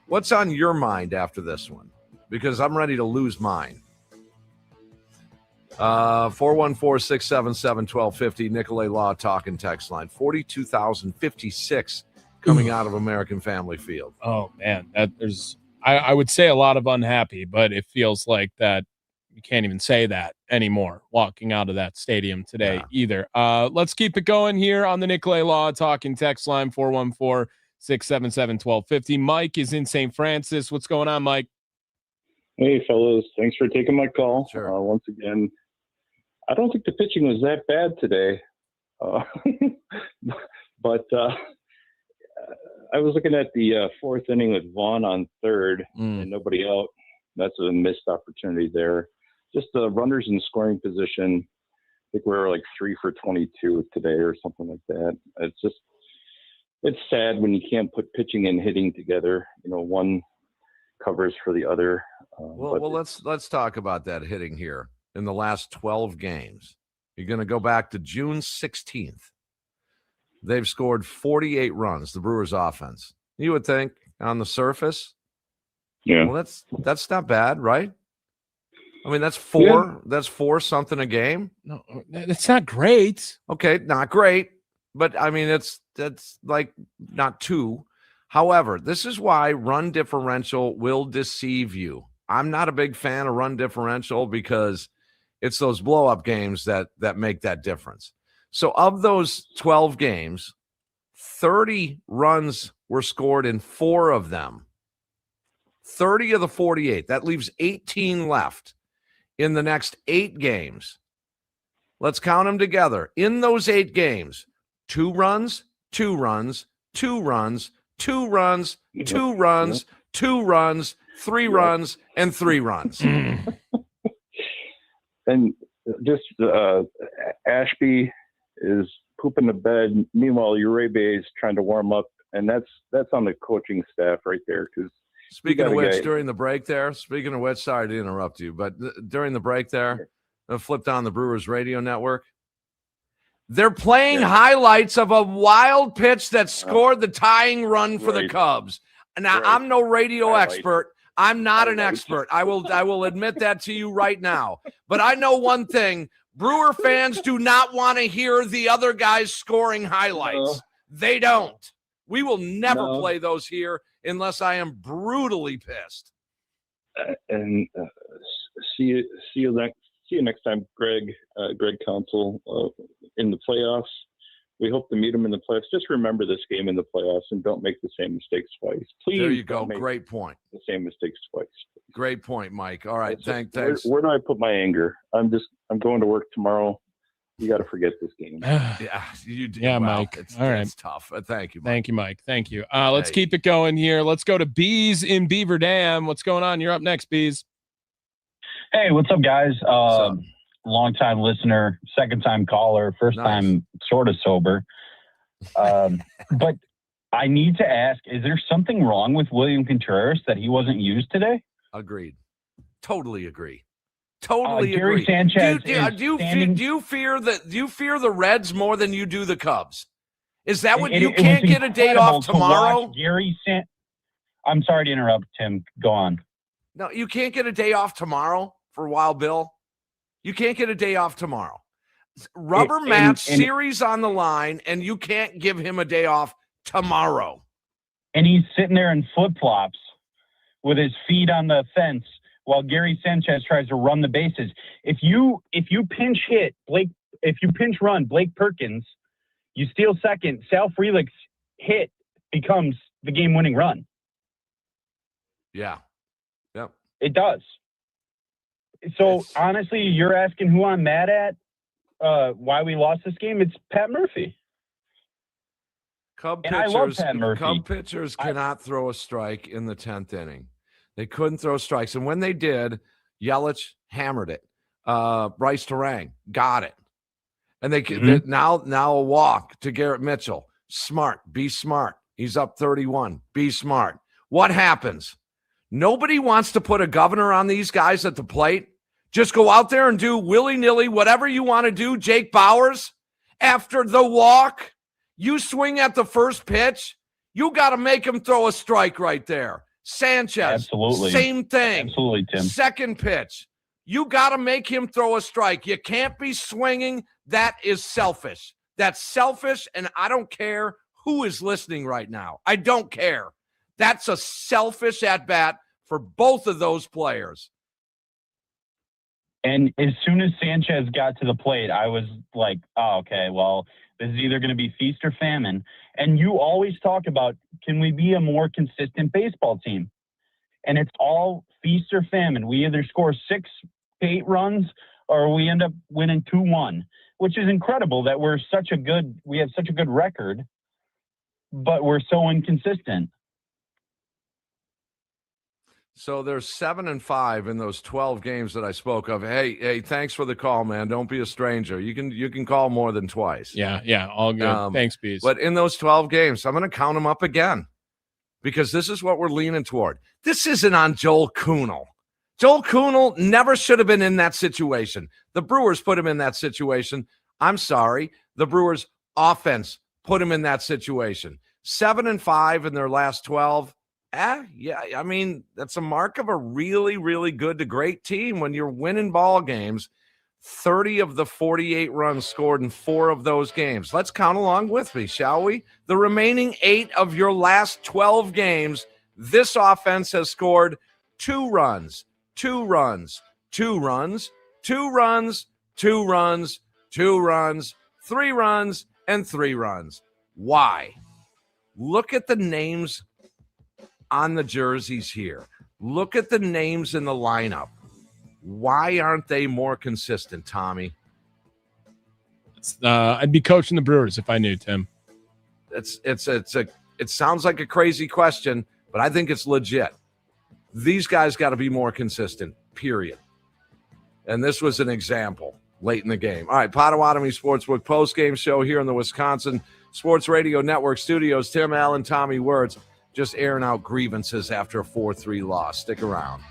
what's on your mind after this one? Because I'm ready to lose mine. 414-677-1250, Nicolay Law talking text line. 42,056 coming out of American Family Field. Oh, man. I would say a lot of unhappy, but it feels like that you can't even say that anymore walking out of that stadium today either. Let's keep it going here on the Nicolay Law talking text line, 414-677-1250. Mike is in St. Francis. What's going on, Mike? Hey, fellas. Thanks for taking my call. Sure. Once again, I don't think the pitching was that bad today. But I was looking at the fourth inning with Vaughn on third and nobody out. That's a missed opportunity there. Just the runners in scoring position. I think we were like 3 for 22 today or something like that. It's sad when you can't put pitching and hitting together. One covers for the other. Well, let's talk about that hitting here. In the last 12 games, you're going to go back to June 16th. They've scored 48 runs, the Brewers offense. You would think on the surface, well, that's not bad, right? I mean, that's four something a game. No, that's not great. Okay, not great, but I mean, that's like not 2. However, this is why run differential will deceive you. I'm not a big fan of run differential because it's those blow-up games that make that difference. So of those 12 games, 30 runs were scored in 4 of them. 30 of the 48. That leaves 18 left in the next 8 games. Let's count them together. In those 8 games, 2 runs, 2 runs, 2 runs, 2 runs, 2 runs, 2 runs, 3 runs, and 3 runs. And just Ashby is pooping the bed. Meanwhile, Uribe is trying to warm up, and that's on the coaching staff right there. Because speaking of which, during the break there, sorry to interrupt you, but during the break there, I flipped on the Brewers radio network. They're playing highlights of a wild pitch that scored the tying run for the Cubs. Now, I'm no radio expert. I'm not an expert. I will admit that to you right now. But I know one thing. Brewer fans do not want to hear the other guys scoring highlights. No. They don't. We will never play those here unless I am brutally pissed. And see you next time, Greg Council, in the playoffs. We hope to meet him in the playoffs. Just remember this game in the playoffs and don't make the same mistakes twice. Please. There you go. Great point. The same mistakes twice. Great point, Mike. All right. Thanks. Where do I put my anger? I'm going to work tomorrow. You got to forget this game. You do. Yeah, well, Mike. All right. It's tough. Thank you, Mike. Thank you, Mike. Thank you. Let's keep it going here. Let's go to Bees in Beaver Dam. What's going on? You're up next, Bees. Hey, what's up, guys? Long-time listener, second-time caller, first time sort of sober. But I need to ask, is there something wrong with William Contreras that he wasn't used today? Agreed. Totally agree. Totally Gary agree. Sanchez do you fear the Reds more than you do the Cubs? Is that what you can't get a day off tomorrow? I'm sorry to interrupt, Tim. Go on. No, you can't get a day off tomorrow for Wild Bill. You can't get a day off tomorrow. Rubber match series on the line, and you can't give him a day off tomorrow. And he's sitting there in flip-flops with his feet on the fence while Gary Sanchez tries to run the bases. If you pinch run Blake Perkins, you steal second, Sal Frelick's hit becomes the game-winning run. Yeah. Yep. It does. So honestly, you're asking who I'm mad at, why we lost this game? It's Pat Murphy. Cub And I love Pat Murphy. Cub pitchers cannot throw a strike in the 10th inning. They couldn't throw strikes. And when they did, Yelich hammered it. Bryce Terang got it. And they now a walk to Garrett Mitchell. Smart. Be smart. He's up 31. Be smart. What happens? Nobody wants to put a governor on these guys at the plate. Just go out there and do willy-nilly whatever you want to do. Jake Bauers, after the walk, you swing at the first pitch, you got to make him throw a strike right there. Sanchez, absolutely, same thing. Absolutely, Tim. Second pitch, you got to make him throw a strike. You can't be swinging. That is selfish. That's selfish, and I don't care who is listening right now. I don't care. That's a selfish at-bat for both of those players. And as soon as Sanchez got to the plate, I was like, oh, okay, well, this is either going to be feast or famine. And you always talk about, can we be a more consistent baseball team? And it's all feast or famine. We either score 6 to 8 runs or we end up winning 2-1, which is incredible that we have such a good record, but we're so inconsistent. So there's 7-5 in those 12 games that I spoke of. Hey, thanks for the call, man. Don't be a stranger. You can call more than twice. Yeah, all good. Thanks, Bees. But in those 12 games, I'm going to count them up again because this is what we're leaning toward. This isn't on Joel Kuhnel. Joel Kuhnel never should have been in that situation. The Brewers put him in that situation. I'm sorry. The Brewers offense put him in that situation. 7-5 in their last 12. Yeah, I mean, that's a mark of a really, really good to great team when you're winning ball games. 30 of the 48 runs scored in 4 of those games. Let's count along with me, shall we? The remaining 8 of your last 12 games, this offense has scored 2 runs, 2 runs, 2 runs, 2 runs, 2 runs, 2 runs, 3 runs, and 3 runs. Why? Look at the names on the jerseys here. Look at the names in the lineup. Why aren't they more consistent, Tommy? I'd be coaching the Brewers if I knew, Tim. It sounds like a crazy question, but I think it's legit. These guys got to be more consistent, period. And this was an example late in the game. All right, Potawatomi Sportsbook post-game show here in the Wisconsin Sports Radio Network studios. Tim Allen, Tommy Wortz, just airing out grievances after a 4-3 loss. Stick around.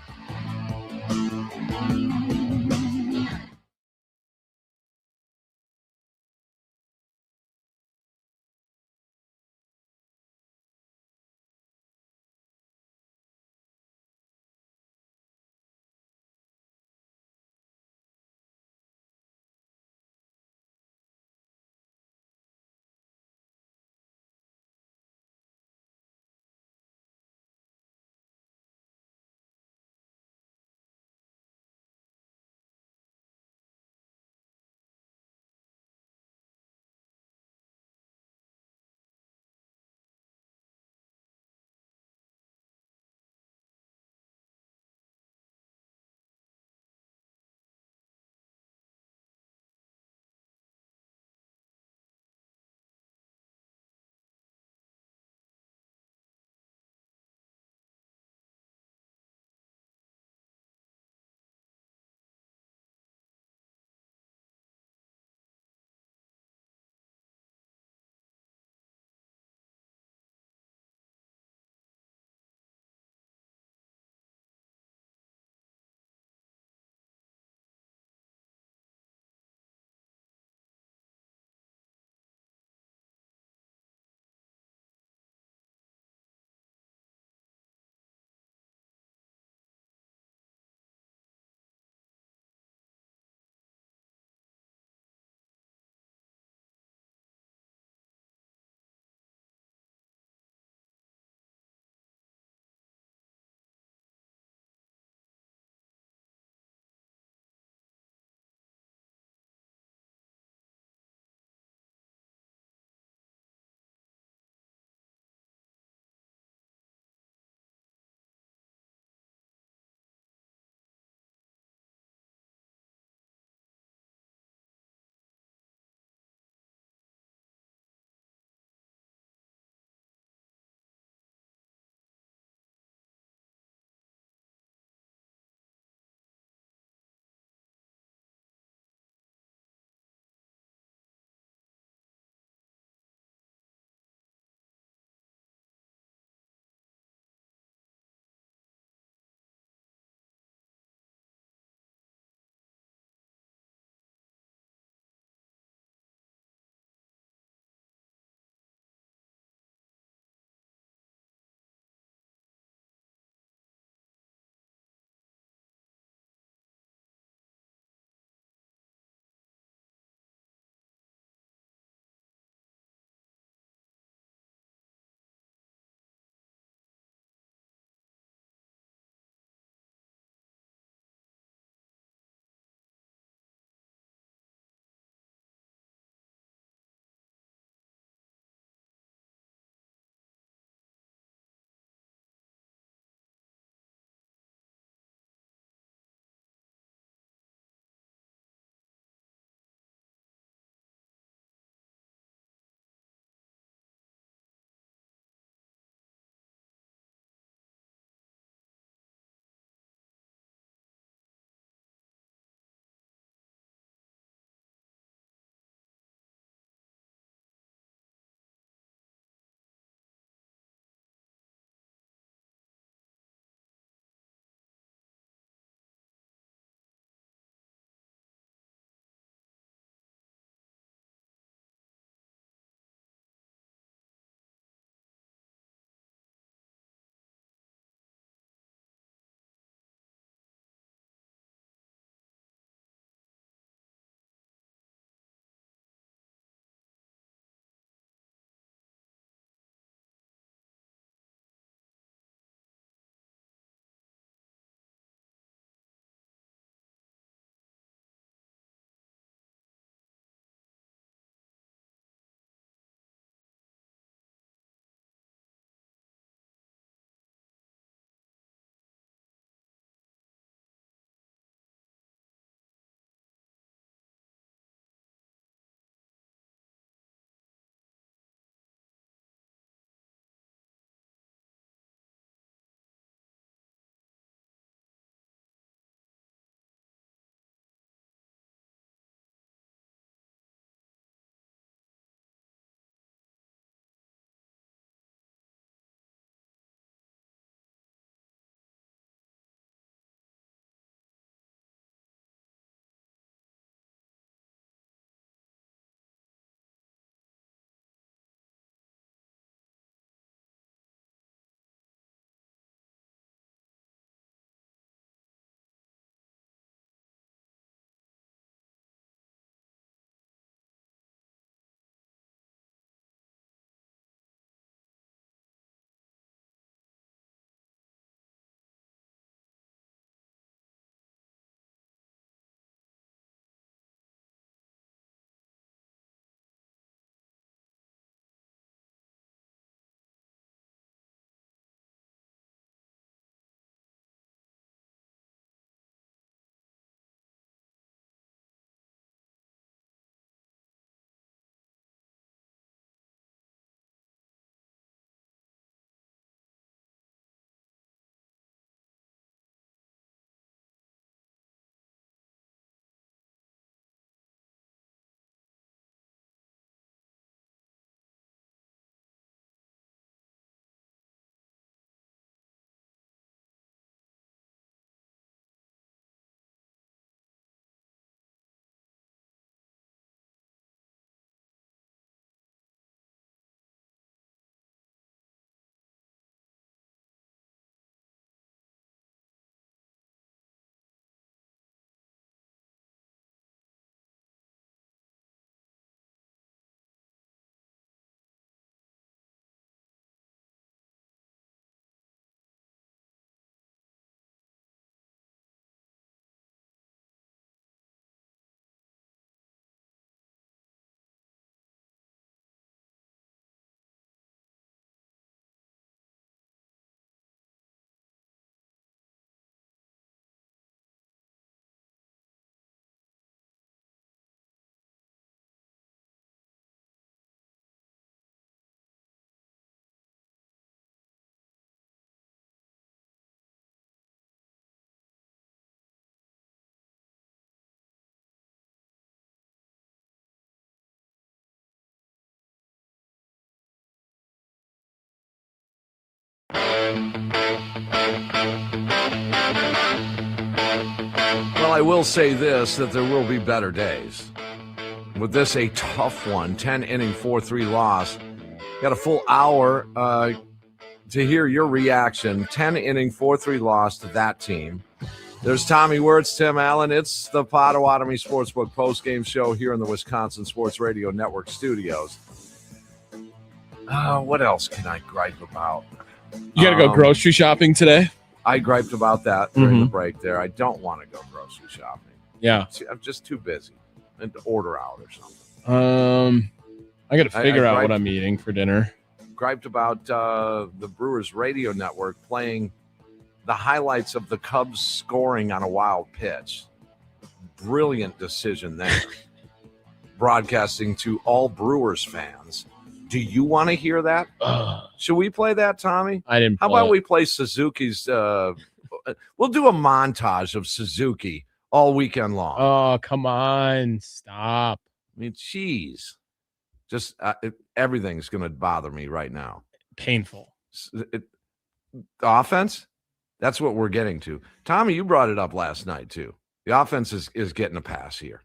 Well, I will say this, that there will be better days. With this, a tough one, 10-inning 4-3 loss. Got a full hour to hear your reaction. 10-inning 4-3 loss to that team. There's Tommy Wortz, Tim Allen. It's the Potawatomi Sportsbook postgame show here in the Wisconsin Sports Radio Network studios. What else can I gripe about? You got to go grocery shopping today? I griped about that during the break there. I don't want to go grocery shopping. Yeah. I'm just too busy. And to order out or something. I got to figure out what I'm eating for dinner. Griped about the Brewers radio network playing the highlights of the Cubs scoring on a wild pitch. Brilliant decision there. Broadcasting to all Brewers fans. Do you want to hear that? Should we play that, Tommy? I didn't. How about we play Suzuki's? We'll do a montage of Suzuki all weekend long. Oh, come on. Stop. I mean, geez. Just everything's going to bother me right now. Painful. Offense? That's what we're getting to. Tommy, you brought it up last night, too. The offense is getting a pass here.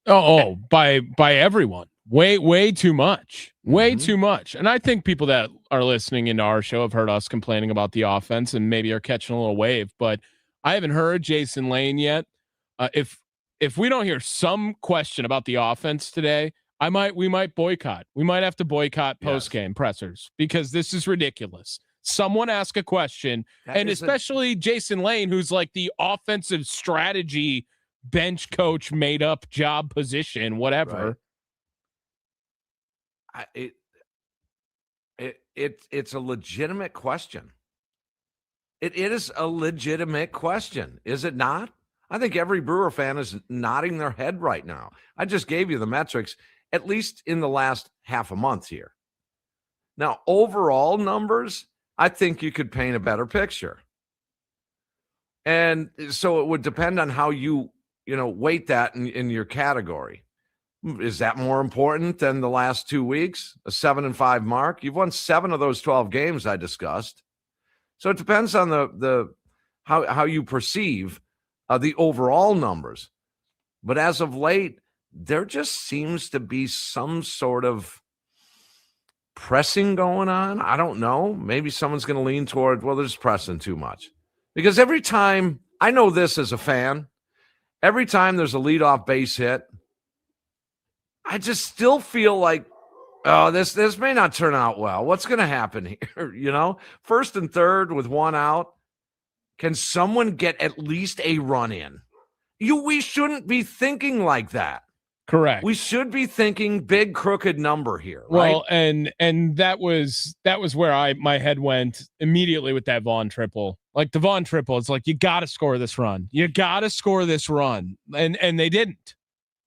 By everyone. Way too much. Way too much. And I think people that are listening into our show have heard us complaining about the offense and maybe are catching a little wave, but I haven't heard Jason Lane yet. If we don't hear some question about the offense today, we might boycott. We might have to boycott post-game pressers because this is ridiculous. Someone ask a question, and especially Jason Lane, who's like the offensive strategy bench coach, made up job position, whatever. Right. It's a legitimate question. It is a legitimate question, is it not? I think every Brewer fan is nodding their head right now. I just gave you the metrics, at least in the last half a month here. Now, overall numbers, I think you could paint a better picture. And so it would depend on how you weight that in your category. Is that more important than the last 2 weeks? A 7-5 mark? You've won 7 of those 12 games I discussed. So it depends on the how you perceive the overall numbers. But as of late, there just seems to be some sort of pressing going on. I don't know. Maybe someone's going to lean toward, well, they're just pressing too much. Because every time, I know this as a fan, every time there's a leadoff base hit, I just still feel like, oh, this may not turn out well. What's going to happen here? First and third with one out. Can someone get at least a run in? We shouldn't be thinking like that. Correct. We should be thinking big crooked number here. Well, right? and that was where my head went immediately with that Vaughn triple. Like the Vaughn triple, it's like, you got to score this run. You got to score this run. And they didn't.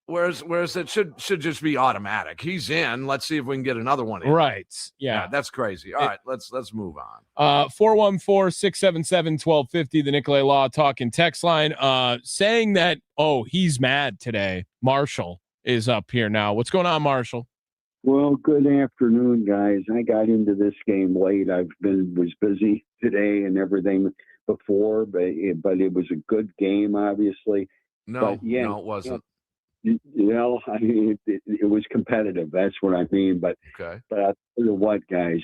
Whereas it should just be automatic. He's in. Let's see if we can get another one in. Right. Yeah. That's crazy. All right, let's move on. 414-677-1250, the Nicolay Law talking text line, saying that, he's mad today. Marshall is up here now. What's going on, Marshall? Well, good afternoon, guys. I got into this game late. Was busy today and everything before, but it was a good game, obviously. No, it wasn't. I mean, it was competitive. That's what I mean. But okay. But I'll tell you what, guys,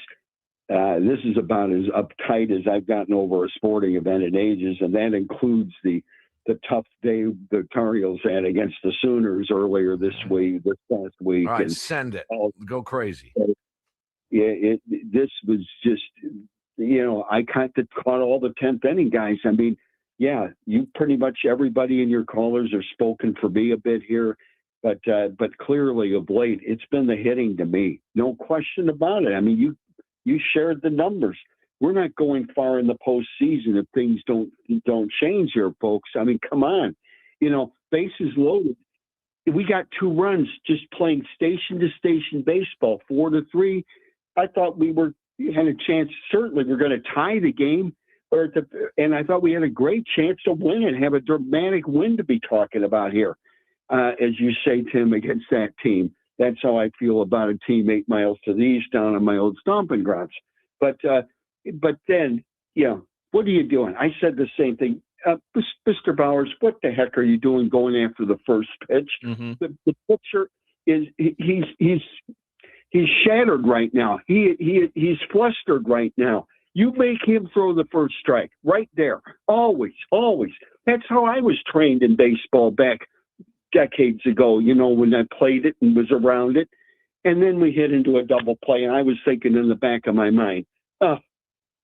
this is about as uptight as I've gotten over a sporting event in ages, and that includes the tough day the Tar Heels had against the Sooners earlier this past week. All right, send it. Go crazy. Yeah, this was just, I caught all the 10th inning guys. I mean, yeah, you pretty much everybody in your callers have spoken for me a bit here, but clearly of late it's been the hitting to me, no question about it. I mean, you shared the numbers. We're not going far in the postseason if things don't change here, folks. I mean, come on, bases loaded. We got 2 runs just playing station to station baseball, 4-3. I thought we had a chance. Certainly, we're going to tie the game. And I thought we had a great chance to win and have a dramatic win to be talking about here. As you say, Tim, against that team. That's how I feel about a team 8 miles to the east down on my old stomping grounds. But then yeah, what are you doing? I said the same thing. Mr. Bowers, what the heck are you doing going after the first pitch? Mm-hmm. The pitcher is he's shattered right now. He's flustered right now. You make him throw the first strike right there. Always, always. That's how I was trained in baseball back decades ago, when I played it and was around it. And then we hit into a double play, and I was thinking in the back of my mind,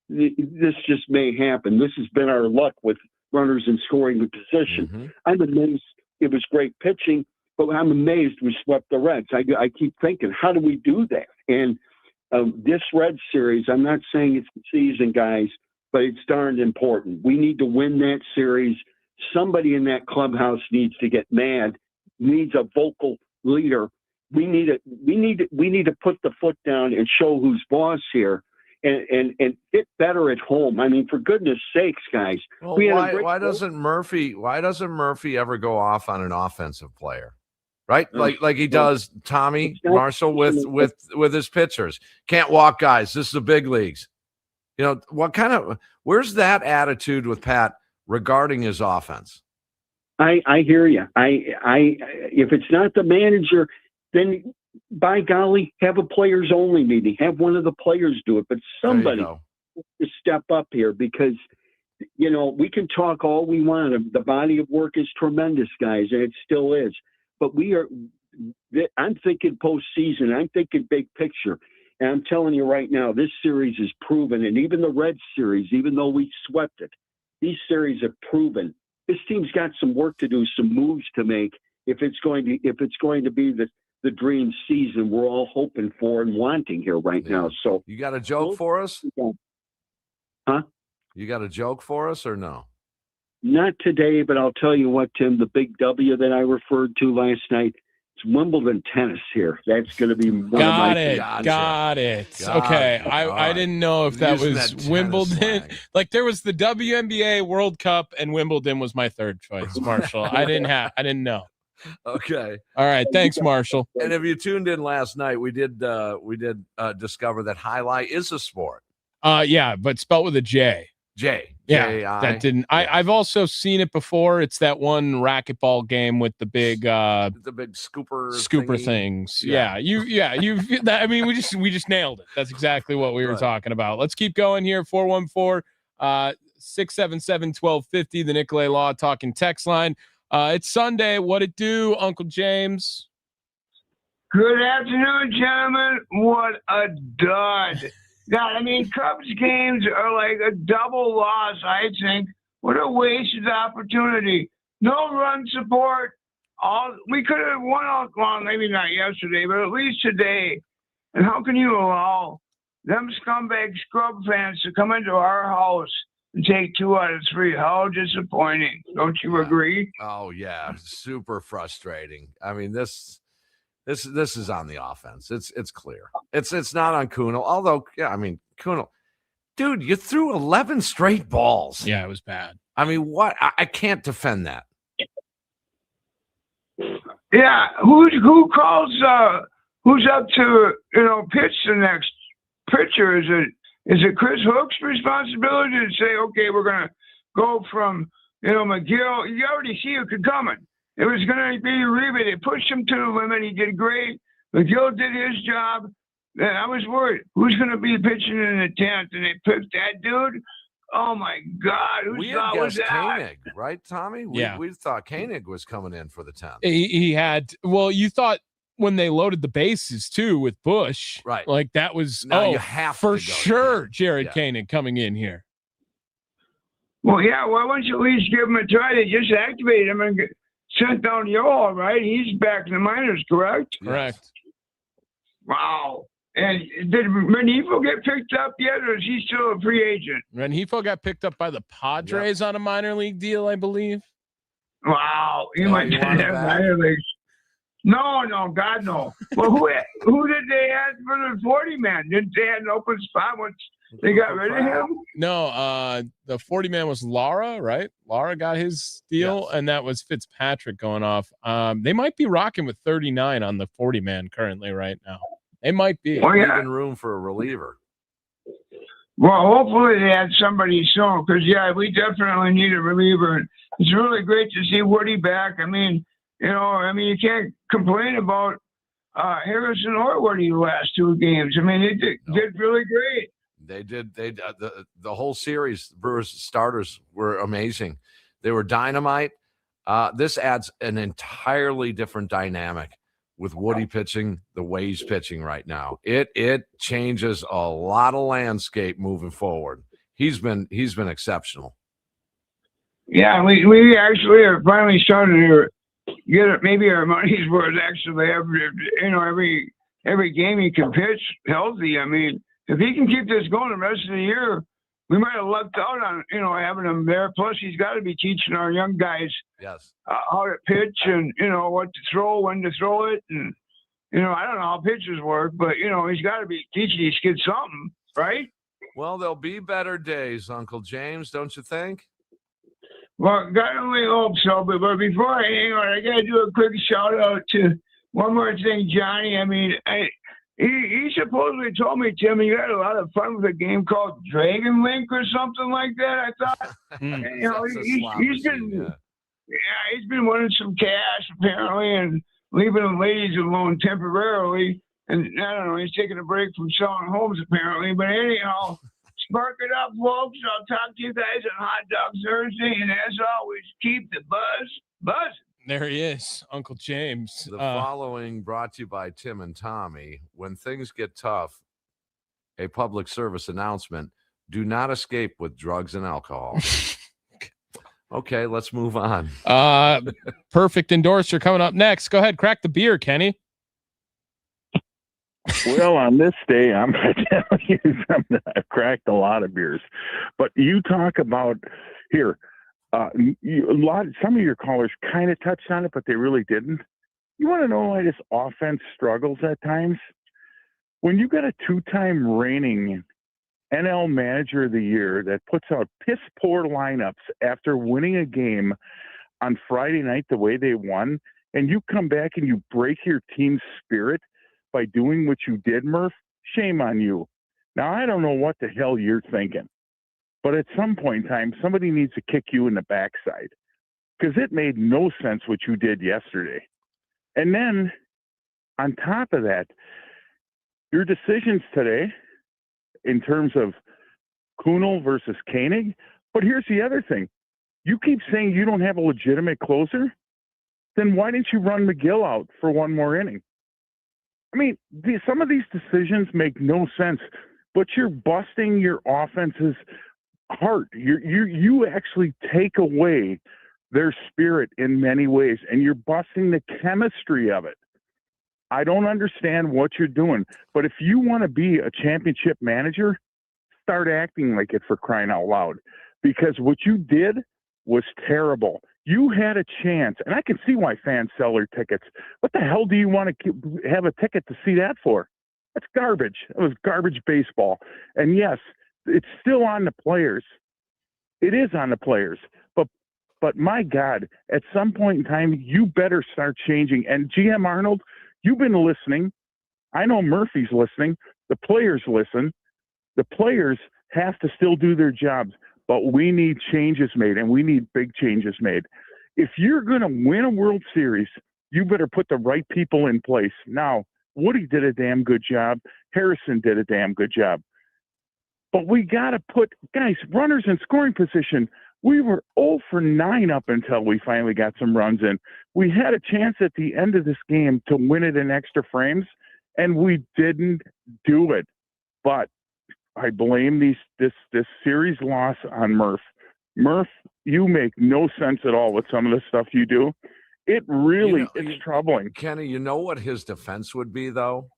this just may happen. This has been our luck with runners in scoring position. Mm-hmm. I'm amazed. It was great pitching, but I'm amazed we swept the Reds. I keep thinking, how do we do that? And this Red series, I'm not saying it's the season, guys, but it's darned important. We need to win that series. Somebody in that clubhouse needs to get mad, needs a vocal leader. We need to put the foot down and show who's boss here, and get better at home. I mean, for goodness sakes, guys. Well, why doesn't Murphy ever go off on an offensive player? Right? Like he does Tommy Marshall with his pitchers. Can't walk guys. This is the big leagues. Where's that attitude with Pat regarding his offense? I hear you. If it's not the manager, then by golly, have a players only meeting. Have one of the players do it, but somebody to step up here, because we can talk all we want. The body of work is tremendous, guys, and it still is. But I'm thinking postseason. I'm thinking big picture. And I'm telling you right now, this series is proven, and even the Red series, even though we swept it, these series have proven this team's got some work to do, some moves to make if it's going to be the dream season we're all hoping for and wanting here right now. So you got a joke for us? Huh? You got a joke for us or no? Not today, but I'll tell you what, Tim, the big W that I referred to last night, it's Wimbledon tennis here. That's going to be one Got of my it. favorites. Got it. Okay. I didn't know if that was Wimbledon. Like there was the WNBA World Cup and Wimbledon was my third choice, Marshall. I didn't know. Okay. All right. Thanks, Marshall. And if you tuned in last night, we did discover that highlight is a sport. Yeah, but spelled with a J. J. Yeah, J-I. that didn't. I've also seen it before. It's that one racquetball game with the big scooper things. Yeah, I mean, we just nailed it. That's exactly what we were talking about. Let's keep going here. 414-677-1250. The Nicolay Law Talking text line. It's Sunday. What it do, Uncle James? Good afternoon, gentlemen. What a dud. God, I mean, Cubs games are like a double loss, I think. What a wasted opportunity. No run support. We could have won well, maybe not yesterday, but at least today. And how can you allow them scumbag scrub fans to come into our house and take 2 out of 3? How disappointing. Don't you agree? Oh, yeah. Super frustrating. I mean, this is on the offense. It's clear. It's not on Kunal. Although, yeah, I mean, Kunal, dude, you threw 11 straight balls. Yeah, it was bad. I mean, what? I can't defend that. Yeah, who calls? Who's up to pitch the next pitcher? Is it Chris Hook's responsibility to say, okay, we're gonna go from McGill? You already see who could coming. It was going to be Reba. They pushed him to the limit. He did great. McGill did his job. And I was worried. Who's going to be pitching in the 10th? And they picked that dude. Oh, my God. Who thought was that? Koenig, right, Tommy? Yeah. We thought Koenig was coming in for the 10th. He had – well, you thought when they loaded the bases, too, with Bush. Right. Like that was – you have for to go sure Jared Koenig coming in here. Well, yeah. Why don't you at least give him a try? They just activated him and sent down Yoel, right? He's back in the minors, correct? Correct. Wow. And did Renifo get picked up yet, or is he still a free agent? Renifo got picked up by the Padres on a minor league deal, I believe. Wow. He might get that minor leagues. No, God, no. Well, who did they have for the 40-man? Didn't they have an open spot once they got rid of him? No, the 40-man was Lara, right? Lara got his deal, and that was Fitzpatrick going off. They might be rocking with 39 on the 40-man currently right now. They might be. Leaving room for a reliever. Well, hopefully they had somebody soon, because, yeah, we definitely need a reliever. It's really great to see Woody back. I mean, you can't complain about Harrison or Woody the last 2 games. I mean, they did really great. They did. The whole series, the Brewers starters were amazing. They were dynamite. This adds an entirely different dynamic with Woody pitching the way he's pitching right now. It changes a lot of landscape moving forward. He's been exceptional. Yeah, we actually are finally starting to get maybe our money's worth. Actually, every game he can pitch healthy. I mean, if he can keep this going the rest of the year, we might have lucked out on having him there. Plus, he's got to be teaching our young guys how to pitch and what to throw, when to throw it, and I don't know how pitchers work, but he's got to be teaching these kids something, right? Well, there'll be better days, Uncle James, don't you think? Well, God only hope so. But before I hang on, I got to do a quick shout out to one more thing, Johnny. I mean, he supposedly told me, Tim, you had a lot of fun with a game called Dragon Link or something like that. I thought, he's been winning some cash apparently and leaving the ladies alone temporarily. And I don't know, he's taking a break from selling homes apparently. But anyhow, spark it up, folks. I'll talk to you guys on Hot Dog Thursday. And as always, keep the buzz buzzing. There he is, Uncle James. The following brought to you by Tim and Tommy. When things get tough, a public service announcement: do not escape with drugs and alcohol. Okay, let's move on. Perfect endorser coming up next. Go ahead, crack the beer, Kenny. Well, on this day, I'm going to tell you something. I've cracked a lot of beers, but you talk about here. Some of your callers kind of touched on it, but they really didn't. You want to know why this offense struggles at times? When you got a 2-time reigning NL Manager of the Year that puts out piss poor lineups after winning a game on Friday night the way they won, and you come back and you break your team's spirit by doing what you did, Murph, shame on you. Now, I don't know what the hell you're thinking, but at some point in time, somebody needs to kick you in the backside, because it made no sense what you did yesterday. And then on top of that, your decisions today in terms of Kunal versus Koenig. But here's the other thing. You keep saying you don't have a legitimate closer. Then why didn't you run McGill out for one more inning? I mean, some of these decisions make no sense, but you're busting your offense's heart. You actually take away their spirit in many ways, and you're busting the chemistry of it. I don't understand what you're doing, but if you want to be a championship manager, start acting like it, for crying out loud, because what you did was terrible. You had a chance, and I can see why fans sell their tickets. What the hell do you want to have a ticket to see that for? That's garbage. It was garbage baseball. And yes, it's still on the players. It is on the players. But my God, at some point in time, you better start changing. And GM Arnold, you've been listening. I know Murphy's listening. The players listen. The players have to still do their jobs. But we need changes made, and we need big changes made. If you're going to win a World Series, you better put the right people in place. Now, Woody did a damn good job. Harrison did a damn good job. But we got to put, guys, runners in scoring position. We were 0 for 9 up until we finally got some runs in. We had a chance at the end of this game to win it in extra frames, and we didn't do it. But I blame this series loss on Murph. Murph, you make no sense at all with some of the stuff you do. It really is troubling. Kenny, you know what his defense would be, though?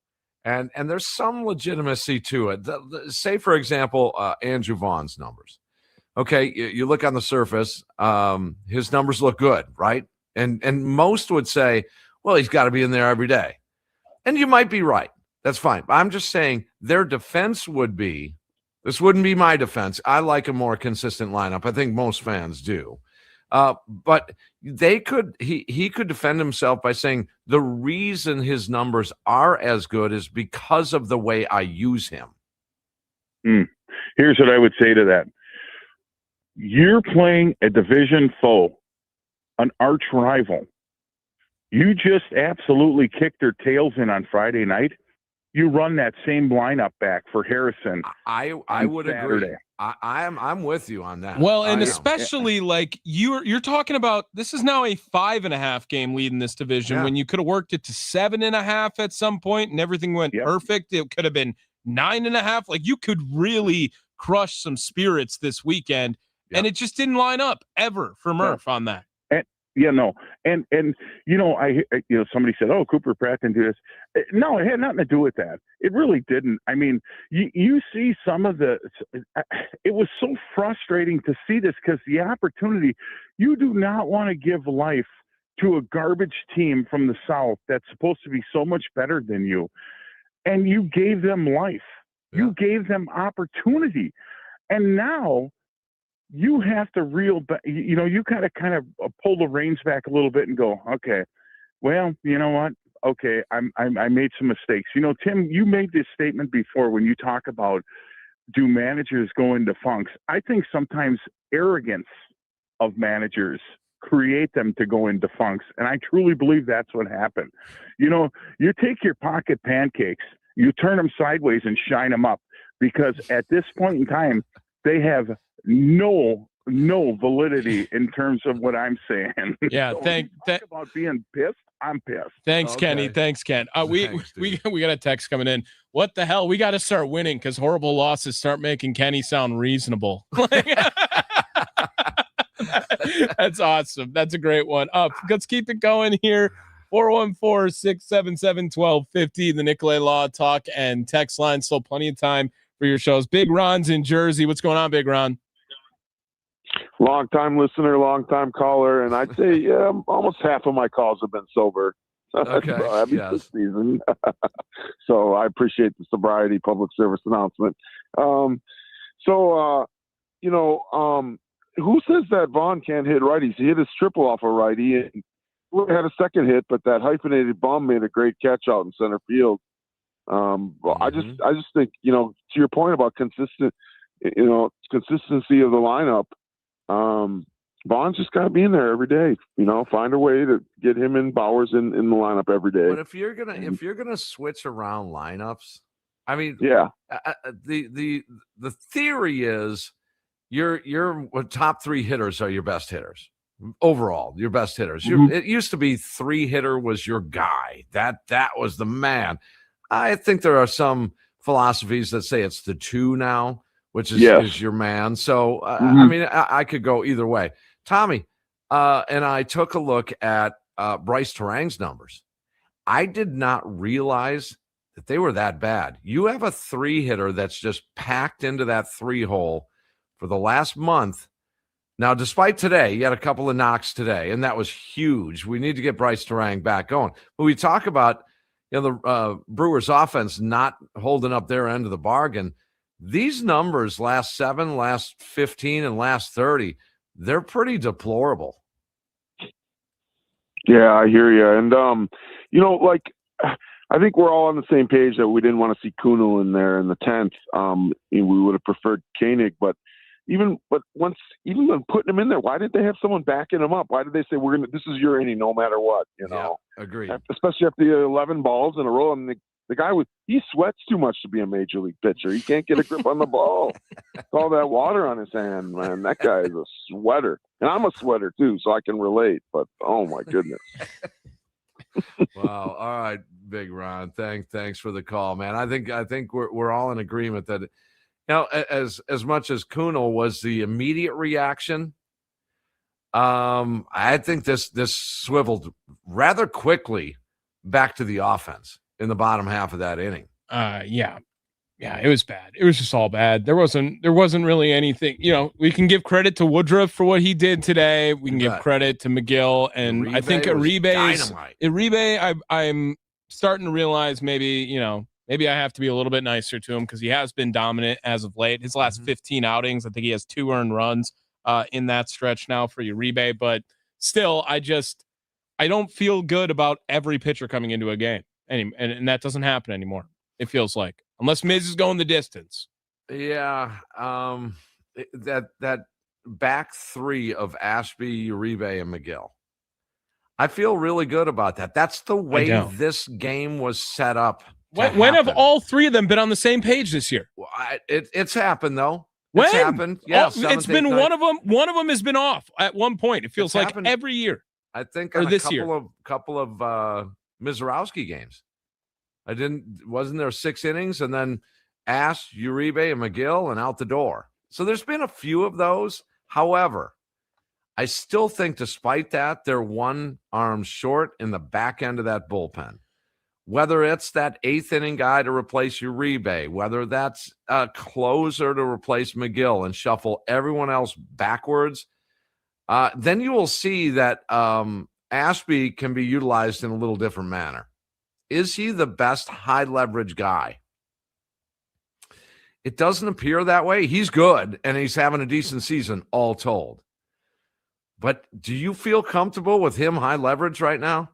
And there's some legitimacy to it. Say, for example, Andrew Vaughn's numbers. Okay, you look on the surface, his numbers look good, right? And most would say, well, he's got to be in there every day. And you might be right. That's fine. I'm just saying their defense would be, this wouldn't be my defense. I like a more consistent lineup. I think most fans do. But he could defend himself by saying the reason his numbers are as good is because of the way I use him. Here's what I would say to that. You're playing a division foe, an arch rival. You just absolutely kicked their tails in on Friday night. You run that same lineup back for Harrison. I would Saturday. agree. I'm with you on that. Well, and especially like you're talking about, this is now a 5.5 game lead in this division when you could have worked it to 7.5 at some point and everything went perfect. It could have been 9.5. Like you could really crush some spirits this weekend, and it just didn't line up ever for Murph on that. And somebody said, "Oh, Cooper Pratt didn't do this." No, it had nothing to do with that. It really didn't. I mean, you see some of the. It was so frustrating to see this because the opportunity. You do not want to give life to a garbage team from the South that's supposed to be so much better than you, and you gave them life. You gave them opportunity, and now. You have to reel back, you got to kind of pull the reins back a little bit and go, okay, well, you know what? Okay, I made some mistakes. Tim, you made this statement before when you talk about do managers go into funks? I think sometimes arrogance of managers create them to go into funks. And I truly believe that's what happened. You take your pocket pancakes, you turn them sideways and shine them up because at this point in time, they have no validity in terms of what I'm saying. Yeah, so about being pissed. I'm pissed. Thanks, Kenny. Thanks, Ken. We got a text coming in. What the hell? We got to start winning because horrible losses start making Kenny sound reasonable. That's awesome. That's a great one. Let's keep it going here. 414-677-1250. The Nicolay Law Talk and text line. Still plenty of time for your shows. Big Ron's in Jersey. What's going on, Big Ron? Long time listener, long time caller, and I'd say almost half of my calls have been sober. Okay. This season. So I appreciate the sobriety public service announcement. Who says that Vaughn can't hit righties? He hit his triple off a righty and had a second hit, but that hyphenated bum made a great catch out in center field. I just think, to your point about consistency of the lineup, Vaughn's just got to be in there every day, find a way to get him and Bowers in the lineup every day. But if you're gonna switch around lineups, I mean, the theory is your top 3 hitters are your best hitters overall. Your best hitters. It used to be 3-hitter was your guy. That was the man. I think there are some philosophies that say it's the 2 now, which is your man. So, I mean, I could go either way. Tommy and I took a look at Bryce Terang's numbers. I did not realize that they were that bad. You have a 3-hitter that's just packed into that 3-hole for the last month. Now, despite today, you had a couple of knocks today, and that was huge. We need to get Bryce Terang back going. But we talk about the Brewers offense not holding up their end of the bargain. These numbers, last 7, last 15, and last 30, they're pretty deplorable. Yeah, I hear you. And, I think we're all on the same page that we didn't want to see Kunal in there in the 10th. We would have preferred Koenig, but even when putting him in there, why didn't they have someone backing him up? Why did they say this is your inning no matter what? Agreed. Especially after the 11 balls in a row, and the guy he sweats too much to be a major league pitcher. He can't get a grip on the ball. All that water on his hand, man. That guy is a sweater, and I'm a sweater too, so I can relate. But oh my goodness. Wow. All right, Big Ron. Thanks for the call, man. I think we're all in agreement that. As much as Kunal was the immediate reaction, I think this swiveled rather quickly back to the offense in the bottom half of that inning. Yeah, it was bad. It was just all bad. There wasn't really anything. We can give credit to Woodruff for what he did today. We can give credit to McGill, and I think Uribe. I'm starting to realize maybe I have to be a little bit nicer to him because he has been dominant as of late. His last 15 outings, I think he has 2 earned runs in that stretch now for Uribe. But still, I don't feel good about every pitcher coming into a game. And that doesn't happen anymore, it feels like. Unless Miz is going the distance. Yeah. That back three of Ashby, Uribe, and McGill. I feel really good about that. That's the way this game was set up. When have all three of them been on the same page this year? Well, it's happened though. When? It's happened. Yeah, it's been one of them. One of them has been off at one point. It feels like every year. I think or on this a year. couple of Mizorowski games. Wasn't there 6 innings and then Ash, Uribe, and McGill and out the door. So there's been a few of those. However, I still think despite that, they're 1 arm short in the back end of that bullpen. Whether it's that 8th inning guy to replace Uribe, whether that's a closer to replace McGill and shuffle everyone else backwards, then you will see that Ashby can be utilized in a little different manner. Is he the best high leverage guy? It doesn't appear that way. He's good, and he's having a decent season, all told. But do you feel comfortable with him high leverage right now?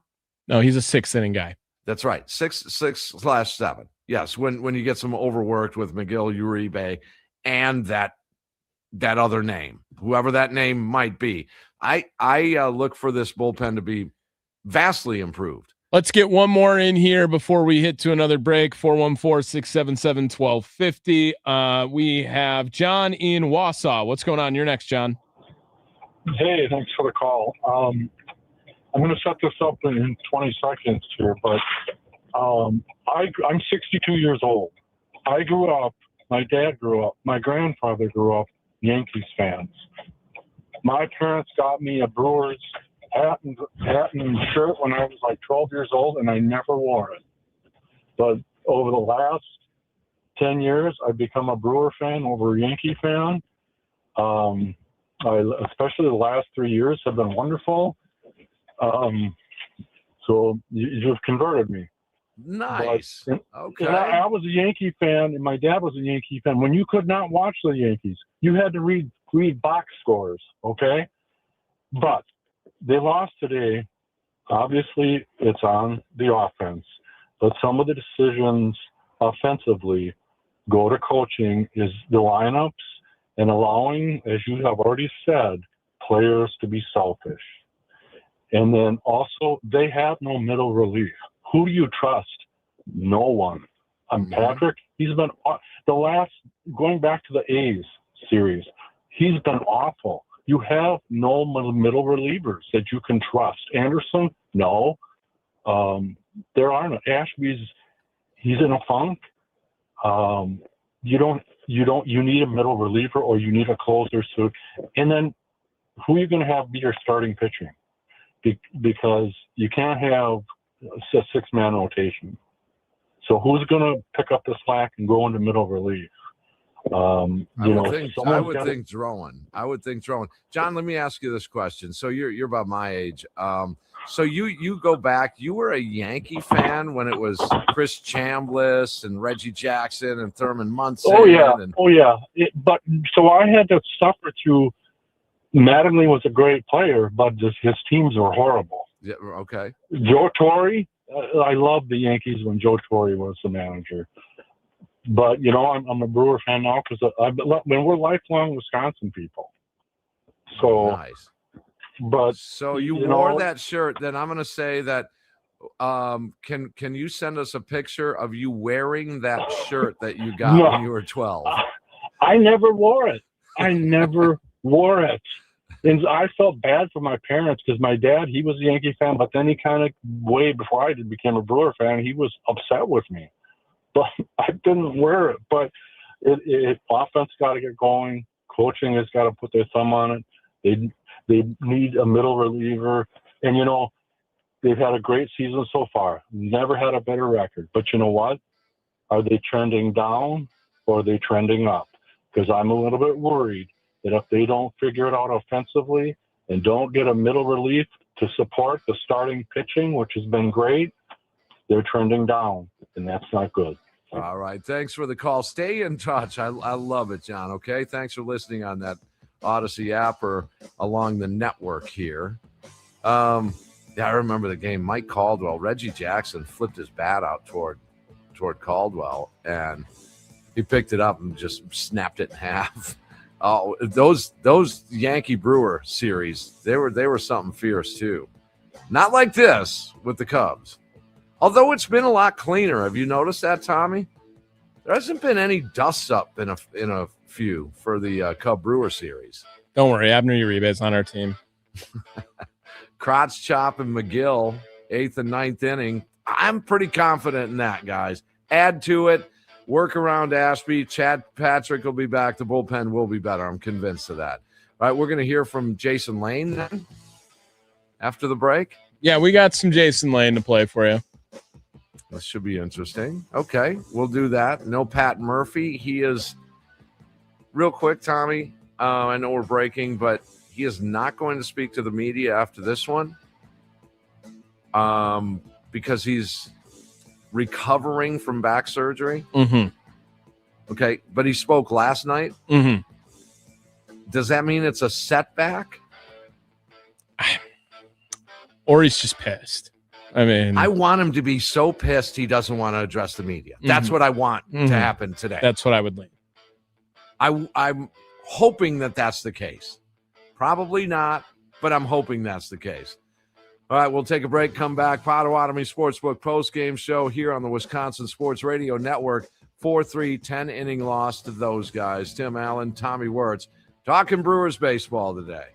No, he's a 6th inning guy. That's right. 6/7. Yes, when you get some overworked with McGill, Uribe, and that other name, whoever that name might be. I look for this bullpen to be vastly improved. Let's get one more in here before we hit to another break. 414-677-1250. We have John in Wausau. What's going on? You're next, John. Hey, thanks for the call. I'm going to set this up in 20 seconds here, but I'm 62 years old. I grew up, my dad grew up, my grandfather grew up Yankees fans. My parents got me a Brewers hat and shirt when I was like 12 years old, and I never wore it. But over the last 10 years, I've become a Brewer fan over a Yankee fan. Especially the last 3 years have been wonderful. So you've converted me. Nice. Okay. And I was a Yankee fan, and my dad was a Yankee fan. When you could not watch the Yankees, you had to read box scores, okay? But they lost today. Obviously, it's on the offense. But some of the decisions offensively go to coaching is the lineups and allowing, as you have already said, players to be selfish. And then also, they have no middle relief. Who do you trust? No one. Patrick, he's been going back to the A's series, he's been awful. You have no middle relievers that you can trust. Anderson, no. There are no. Ashby's, he's in a funk. You need a middle reliever or you need a closer. So, and then who are you going to have be your starting pitching? Because you can't have a 6-man rotation. So who's going to pick up the slack and go into middle relief? I would think Drowan. John, let me ask you this question. So you're about my age. So you go back. You were a Yankee fan when it was Chris Chambliss and Reggie Jackson and Thurman Munson. Oh yeah. But so I had to suffer through. Mattingly was a great player, but his teams were horrible. Yeah. Okay. Joe Torre. I loved the Yankees when Joe Torre was the manager. But, I'm a Brewer fan now because we're lifelong Wisconsin people. So nice. But so you wore that shirt. Then I'm going to say that. Can you send us a picture of you wearing that shirt that you got when you were 12? I never wore it. And I felt bad for my parents because my dad, he was a Yankee fan, but then he kind of, way before I did, became a Brewer fan. He was upset with me. But I didn't wear it. But offense got to get going. Coaching has got to put their thumb on it. They need a middle reliever. And, they've had a great season so far. Never had a better record. But you know what? Are they trending down or are they trending up? Because I'm a little bit worried that if they don't figure it out offensively and don't get a middle relief to support the starting pitching, which has been great, they're trending down, and that's not good. All right. Thanks for the call. Stay in touch. I love it, John. Okay. Thanks for listening on that Odyssey app or along the network here. I remember the game. Mike Caldwell, Reggie Jackson flipped his bat out toward Caldwell, and He picked it up and just snapped it in half. Oh, those Yankee Brewer series, they were something fierce too. Not like this with the Cubs. Although it's been a lot cleaner. Have you noticed that, Tommy? There hasn't been any dust up in a few for the Cub Brewer series. Don't worry, Abner Uribe's on our team. Crotch Chop and McGill, 8th and 9th inning. I'm pretty confident in that, guys. Add to it. Work around Ashby. Chad Patrick will be back. The bullpen will be better. I'm convinced of that. All right, we're going to hear from Jason Lane then after the break. Yeah, we got some Jason Lane to play for you. This should be interesting. Okay, we'll do that. No Pat Murphy. He is, real quick, Tommy, I know we're breaking, but he is not going to speak to the media after this one because he's recovering from back surgery. Mm-hmm. Okay, but he spoke last night. Mm-hmm. Does that mean it's a setback? Or he's just pissed. I mean, I want him to be so pissed he doesn't want to address the media. That's what I want to happen today. That's what I would lean. I'm hoping that that's the case. Probably not, but I'm hoping that's the case. All right, we'll take a break, come back. Potawatomi Sportsbook post-game show here on the Wisconsin Sports Radio Network. 4-3, 10-inning loss to those guys. Tim Allen, Tommy Wortz, talking Brewers baseball today.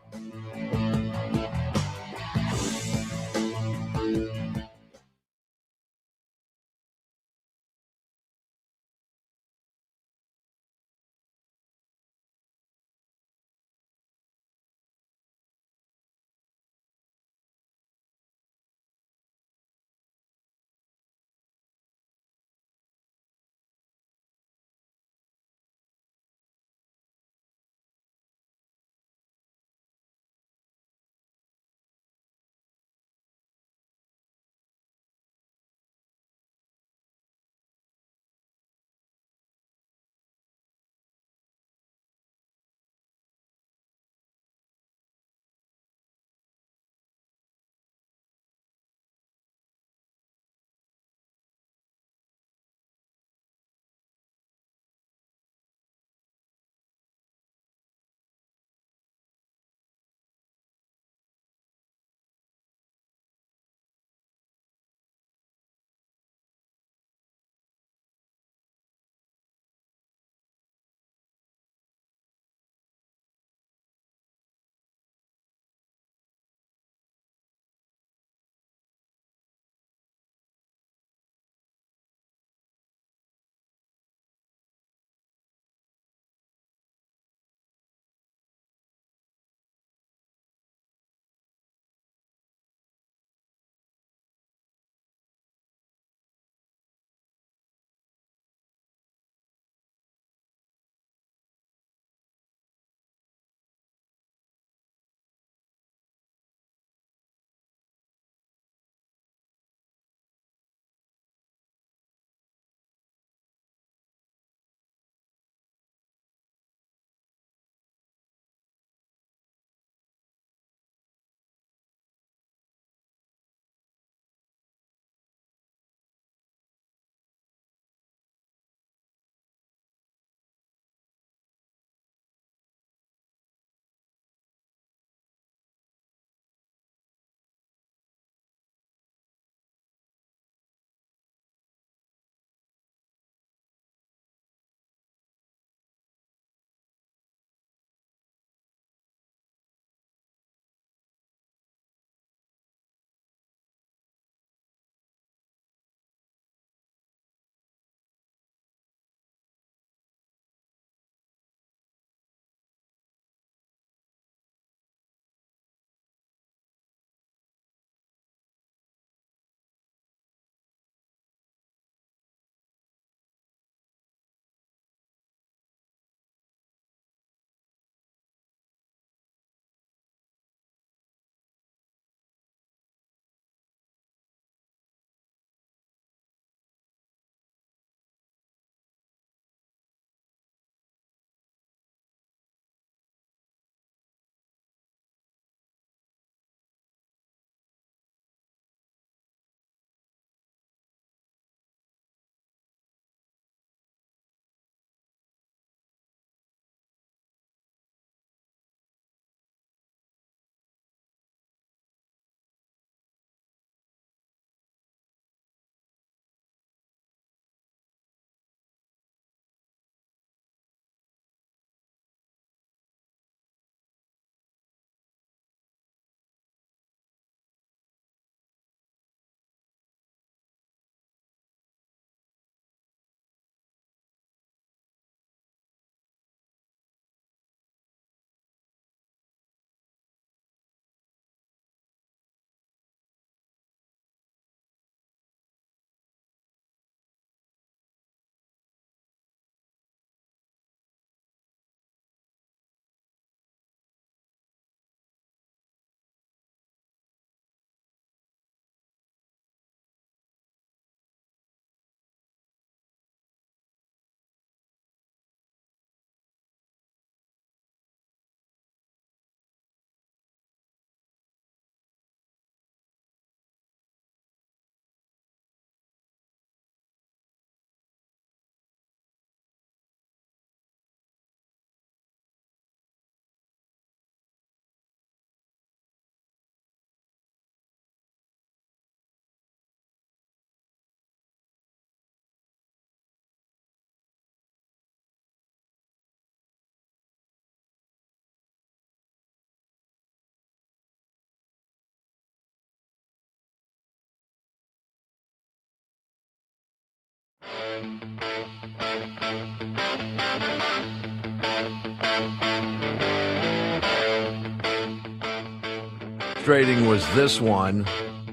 Frustrating was this one,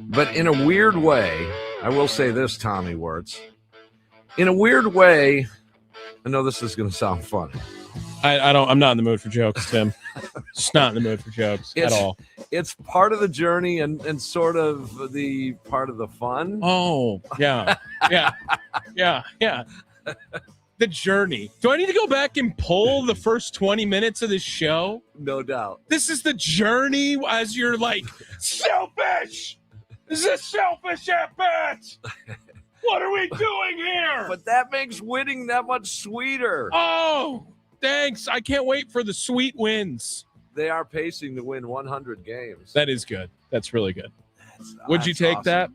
but in a weird way, I will say this, Tommy Wortz. In a weird way, I know this is going to sound funny. I'm not in the mood for jokes, Tim. Just not in the mood for jokes at all. It's part of the journey and sort of the part of the fun. Oh, yeah. Yeah. The journey. Do I need to go back and pull the first 20 minutes of this show? No doubt. This is the journey as you're like, selfish! This is a selfish at-bat! What are we doing here? But that makes winning that much sweeter. Oh, thanks. I can't wait for the sweet wins. They are pacing to win 100 games. That is good. That's really good. Would you take awesome. that?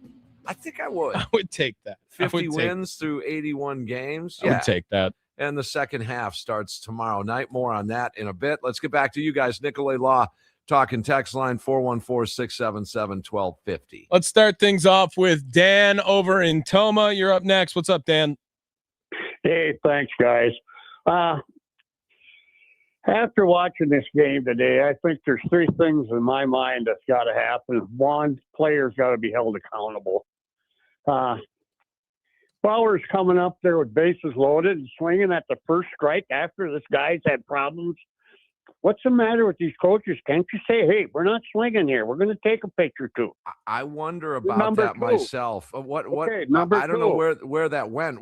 I think I would. I would take that. 50 wins through 81 games. I would take that. And the second half starts tomorrow night. More on that in a bit. Let's get back to you guys. Nicolay Law talking text line 414-677-1250. Let's start things off with Dan over in Toma. You're up next. What's up, Dan? Hey, thanks, guys. After watching this game today, I think there's three things in my mind that's got to happen. One, players got to be held accountable. Fowler's coming up there with bases loaded and swinging at the first strike after this guy's had problems. What's the matter with these coaches? Can't you say, hey, we're not swinging here. We're going to take a pitch or two. I wonder about that myself. What? Okay, I don't know where that went.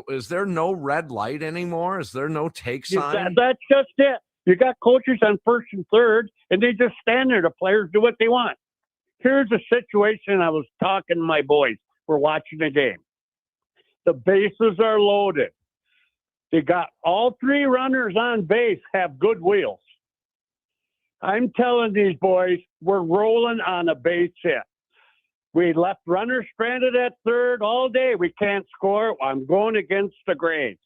Is there no red light anymore? Is there no take sign? That's just it. You got coaches on first and third, and they just stand there. The players do what they want. Here's a situation. I was talking to my boys. We're watching the game. The bases are loaded. They got all three runners on base have good wheels. I'm telling these boys, we're rolling on a base hit. We left runners stranded at third all day. We can't score. I'm going against the grades.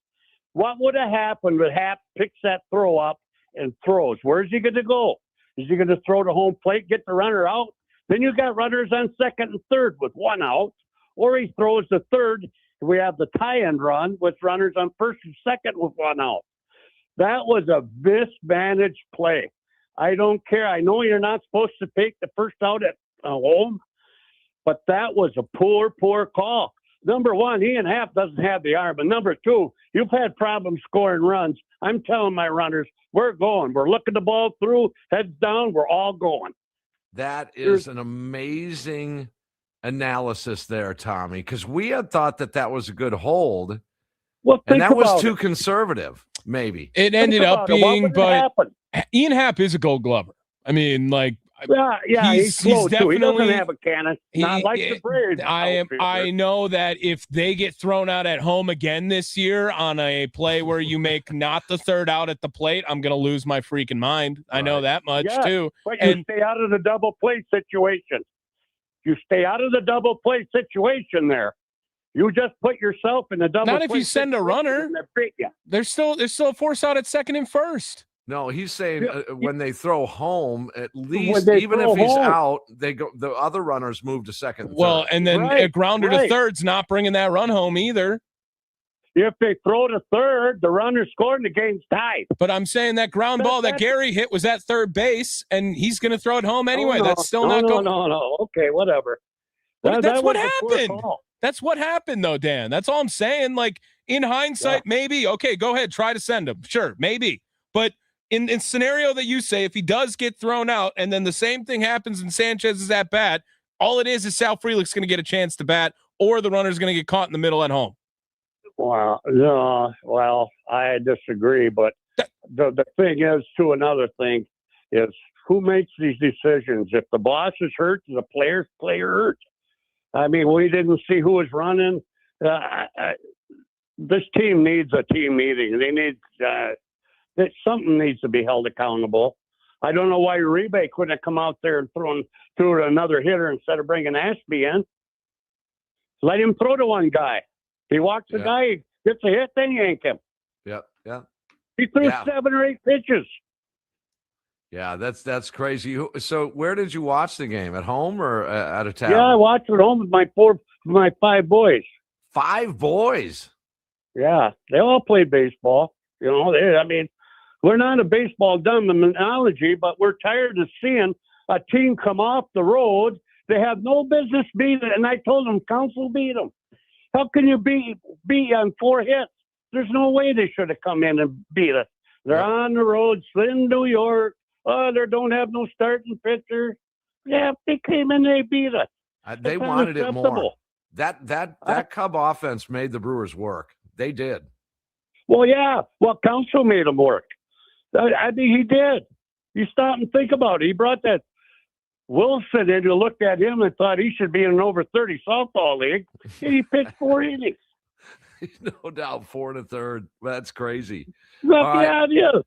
What would have happened when Hap picks that throw up and throws? Where's he going to go? Is he going to throw to home plate, get the runner out? Then you got runners on second and third with one out. Or he throws the third. We have the tie-in run with runners on first and second with one out. That was a mismanaged play. I don't care. I know you're not supposed to take the first out at home, but that was a poor call. Number one, Ian Happ doesn't have the arm. But number two, you've had problems scoring runs. I'm telling my runners, we're going. We're looking the ball through, heads down. We're all going. That is an amazing analysis there, Tommy, because we had thought that was a good hold. Well, and that was too conservative, maybe. It ended up being, but Ian Happ is a Gold Glover. I mean, like, he's slow too. He doesn't have a cannon. Not like the Braves. I know that if they get thrown out at home again this year on a play where you make not the third out at the plate, I'm going to lose my freaking mind. I know that much too. But you stay out of the double play situation. You stay out of the double play situation there. You just put yourself in the double play. Not if you send a runner. There's still a force out at second and first. No, he's saying when they throw home, at least even if he's out, they go. The other runners move to second. And well, third. and then a grounder to third's not bringing that run home either. If they throw to third, the runner scored and the game's tied. But I'm saying that ground ball that Gary hit was at third base, and he's going to throw it home anyway. That's still not going. No. Okay, whatever. That's what happened. That's what happened, though, Dan. That's all I'm saying. Like, in hindsight, maybe. Okay, go ahead. Try to send him. Sure, maybe. But in scenario that you say, if he does get thrown out and then the same thing happens in Sanchez's at bat, all it is Sal Frelick's going to get a chance to bat, or the runner's going to get caught in the middle at home. Well, no. Well, I disagree. But the thing is, too, another thing is who makes these decisions? If the boss is hurt, the player hurt. I mean, we didn't see who was running. This team needs a team meeting. They need something needs to be held accountable. I don't know why Uribe couldn't have come out there and thrown to another hitter instead of bringing Ashby in. Let him throw to one guy. He walks the guy, gets a hit, then yank him. Yeah. He threw 7 or 8 pitches. Yeah, that's crazy. So where did you watch the game? At home or out of town? Yeah, I watched it at home with my 5 boys. 5 boys? Yeah, they all play baseball. You know, I mean, we're not a baseball terminology, but we're tired of seeing a team come off the road. They have no business beating it, and I told them, council beat them. How can you be on 4 hits? There's no way they should have come in and beat us. They're on the road, in New York. Oh, they don't have no starting pitcher. Yeah, they came in, they beat us. They wanted it more. That Cub offense made the Brewers work. They did. Well, yeah. Well, Council made them work. I mean, he did. You stop and think about it. He brought that Wilson in, who looked at him and thought he should be in an over 30 softball league. And he pitched 4 innings. No doubt, 4 1/3. That's crazy. Well, All right. yeah, it is.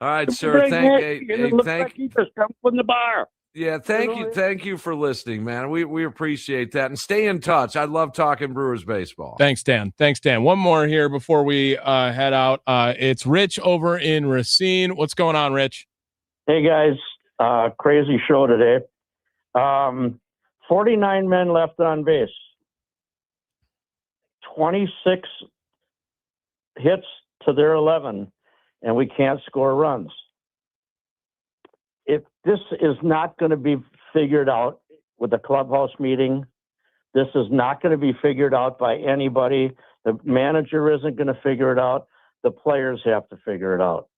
All right, sir. It looks like he just come from the bar. Yeah, thank you for listening, man. We appreciate that, and stay in touch. I love talking Brewers baseball. Thanks, Dan. One more here before we head out. It's Rich over in Racine. What's going on, Rich? Hey guys, crazy show today. 49 men left on base. 26 hits to their 11, and we can't score runs. If this is not going to be figured out with the clubhouse meeting, this is not going to be figured out by anybody. The manager isn't going to figure it out. The players have to figure it out.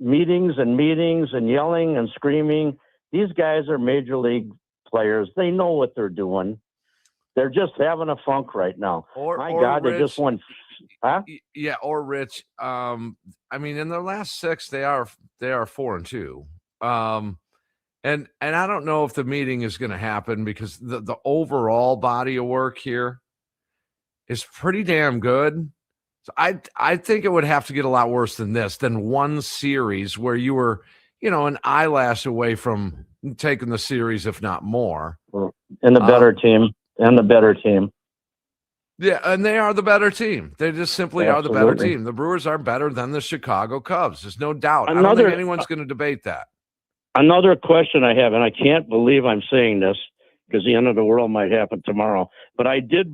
Meetings and yelling and screaming. These guys are major league players. They know what they're doing. They're just having a funk right now. My God, Rich, they just won. Huh? Yeah, or Rich. I mean, in their last 6, they are 4-2. And I don't know if the meeting is going to happen because the overall body of work here is pretty damn good. So I think it would have to get a lot worse than this, than one series where you were, an eyelash away from taking the series, if not more. And the better team. Yeah, and they are the better team. They just simply are the better team. The Brewers are better than the Chicago Cubs. There's no doubt. I don't think anyone's going to debate that. Another question I have, and I can't believe I'm saying this because the end of the world might happen tomorrow, but I did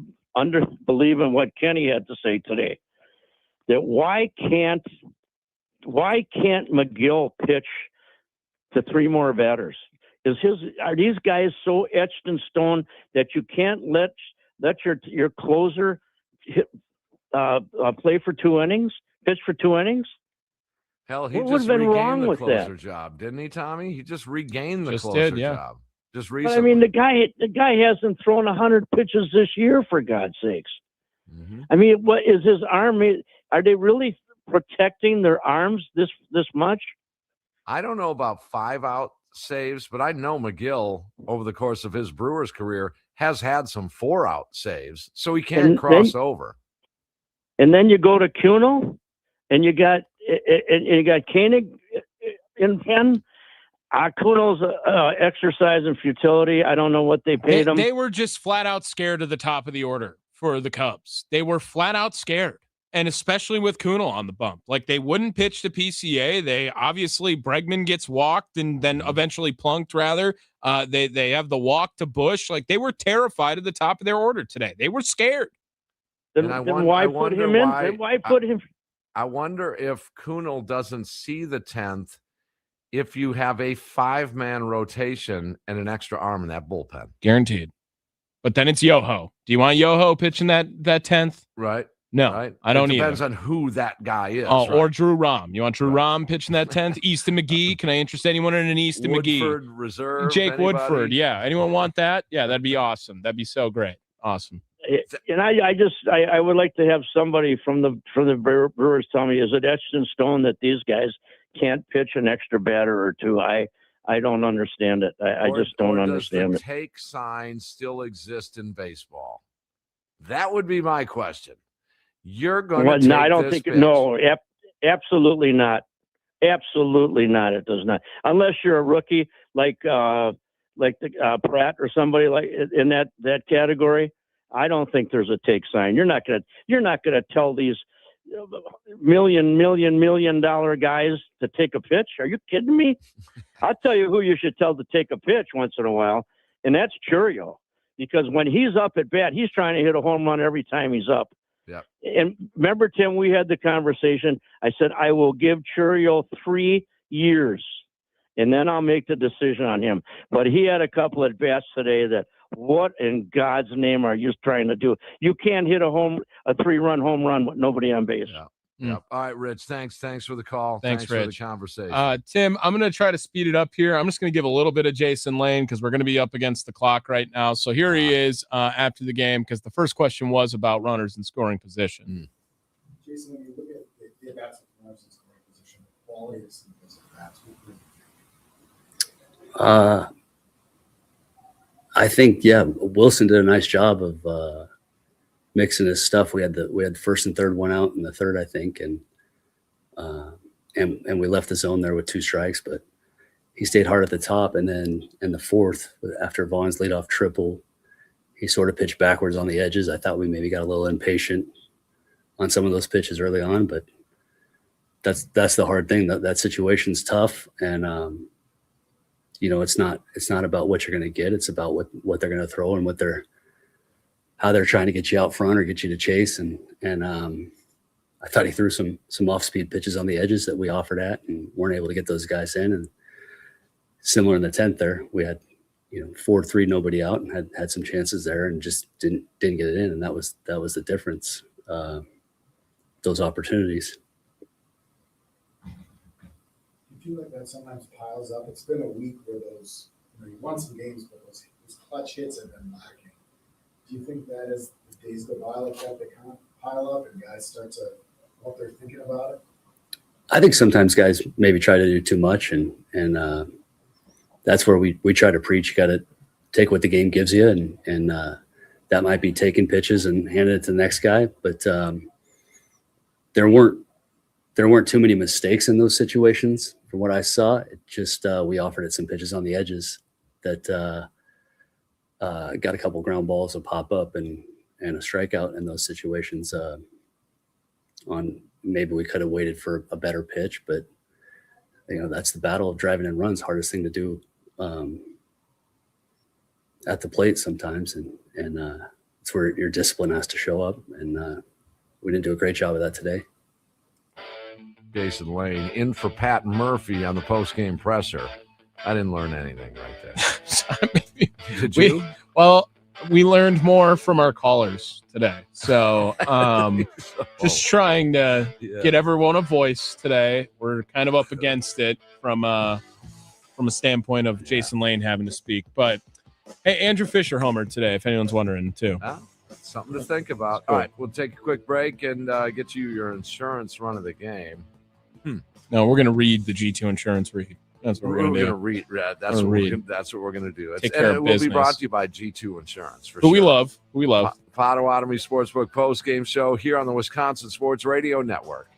believe in what Kenny had to say today. That why can't McGill pitch to 3 more batters? Are these guys so etched in stone that you can't let your closer play for 2 innings, pitch for 2 innings? Hell, he what just been regained wrong the with closer that? job, didn't he, Tommy? He just regained the closer job. Just But, recently. I mean, the guy hasn't thrown 100 pitches this year, for God's sakes. Mm-hmm. I mean, what is his arm? Are they really protecting their arms this much? I don't know about 5-out saves, but I know McGill, over the course of his Brewers career, has had some 4-out saves, so he can't cross over. And then you go to Kuno, and you got Koenig in pen. Kuno's exercise in futility. I don't know what they paid him. They were just flat out scared of the top of the order for the Cubs. They were flat out scared. And especially with Kuno on the bump, like they wouldn't pitch to PCA. They obviously Bregman gets walked and then eventually plunked. Rather, they have the walk to Bush. Like they were terrified at the top of their order today. They were scared. Then why put him in? Why put him? I wonder if Kuno doesn't see the 10th if you have a 5-man rotation and an extra arm in that bullpen. Guaranteed. But then it's Yoho. Do you want Yoho pitching that 10th? Right. No, right. I don't either. Depends on who that guy is. Oh, right? Or Drew Rom. You want Drew Rom pitching that 10th? Easton McGee. Can I interest anyone in an Easton McGee? Woodford reserve. Jake anybody? Woodford. Yeah. Anyone want that? Yeah, that'd be awesome. That'd be so great. Awesome. And I would like to have somebody from the Brewers tell me, is it etched in stone that these guys can't pitch an extra batter or 2? I don't understand it. I just don't understand does it. the take sign still exist in baseball? That would be my question. You're going to take no, I don't this think pitch. no, absolutely not. Absolutely not. It does not. Unless you're a rookie like the Pratt or somebody like in that category. I don't think there's a take sign. You're not gonna tell these million dollar guys to take a pitch. Are you kidding me? I'll tell you who you should tell to take a pitch once in a while, and that's Churio. Because when he's up at bat, he's trying to hit a home run every time he's up. Yep. And remember, Tim, we had the conversation. I said, I will give Churio 3 years, and then I'll make the decision on him. But he had a couple at bats today that, what in God's name are you trying to do? You can't hit a 3-run home run with nobody on base. Yeah. Yep. All right, Rich. Thanks for the call. Thanks, for the Rich. conversation. Tim, I'm going to try to speed it up here. I'm just going to give a little bit of Jason Lane because we're going to be up against the clock right now. So here he is after the game, because the first question was about runners in scoring position. Jason, when you look at the bats with runners in scoring position, the quality of some of those bats, I think, Wilson did a nice job of mixing his stuff. We had the first and third one out in the third, I think, and we left the zone there with 2 strikes, but he stayed hard at the top. And then in the fourth, after Vaughn's leadoff triple, he sort of pitched backwards on the edges. I thought we maybe got a little impatient on some of those pitches early on, but that's the hard thing. That situation's tough, and it's not about what you're going to get. It's about what they're going to throw and how they're trying to get you out front or get you to chase. And I thought he threw some off-speed pitches on the edges that we offered at and weren't able to get those guys in. And similar in the 10th there, we had 4-3, nobody out, and had some chances there and just didn't get it in. And that was the difference. Those opportunities. you feel like that sometimes piles up. It's been a week where those, you won some games, but those clutch hits have been lacking. Do you think that as the days go by like that, they kind of pile up and guys start to what they're thinking about it? I think sometimes guys maybe try to do too much, and that's where we try to preach. You got to take what the game gives you, and that might be taking pitches and handing it to the next guy. But there weren't too many mistakes in those situations from what I saw. It just we offered it some pitches on the edges that got a couple ground balls to pop up and a strikeout in those situations. On maybe we could have waited for a better pitch, but that's the battle of driving in runs. Hardest thing to do at the plate sometimes, and it's where your discipline has to show up. And we didn't do a great job of that today. Jason Lane in for Pat Murphy on the post-game presser. I didn't learn anything right there. Did you? We learned more from our callers today. So just trying to get everyone a voice today. We're kind of up against it from a standpoint of Jason Lane having to speak. But, hey, Andrew Fisher homered today, if anyone's wondering, too. Something to think about. All right, we'll take a quick break and get you your insurance run of the game. No, we're going to read the G2 insurance read. That's what we're going to do. Read. That's what we're going to do. Take care of it will business. be brought to you by G2 Insurance. For Who sure. we love. Potawatomi Sportsbook post-game show here on the Wisconsin Sports Radio Network.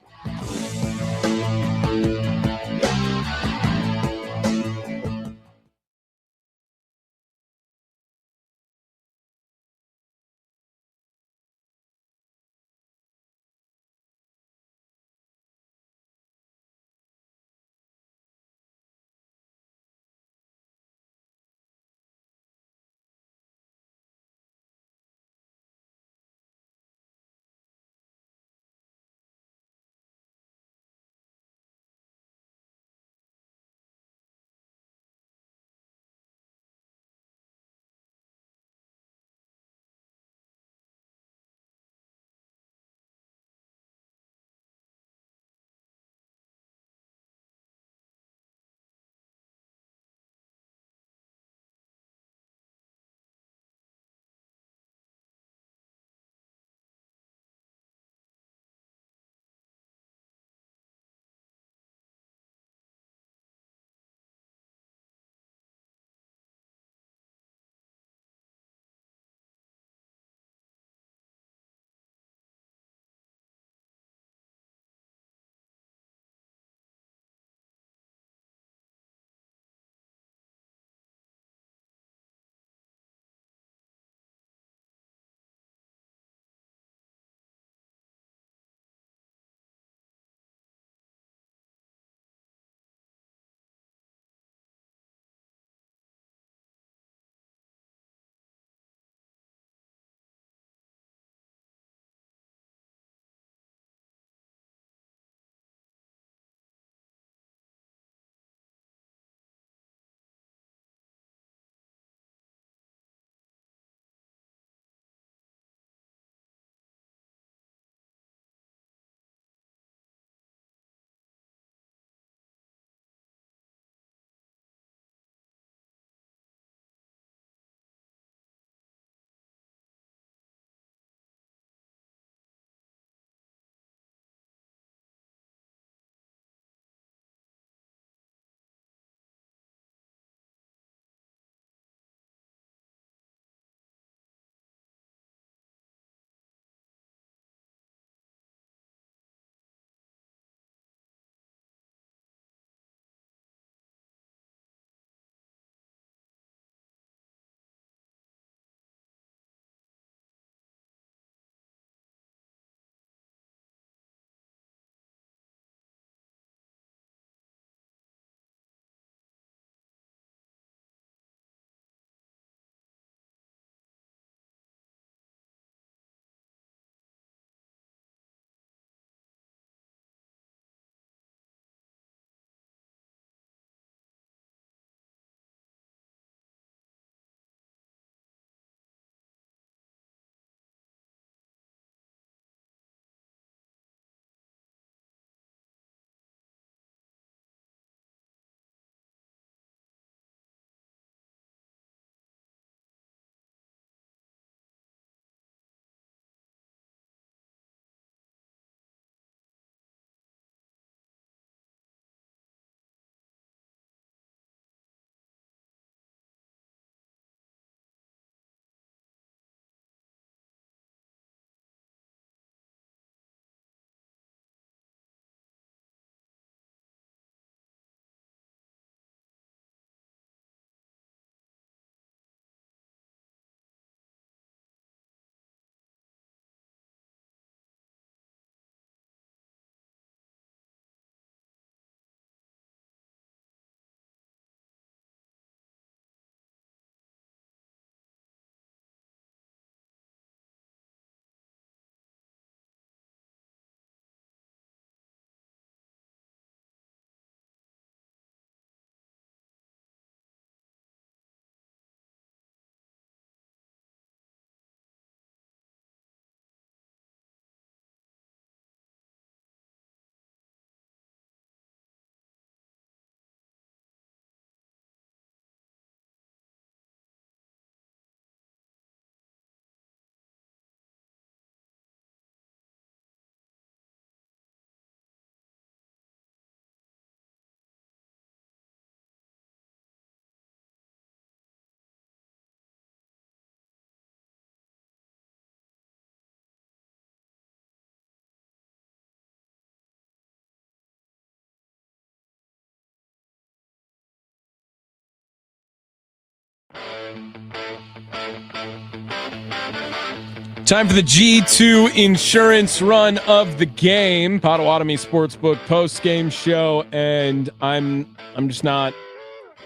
Time for the G2 insurance run of the game. Potawatomi Sportsbook post-game show, and I'm just not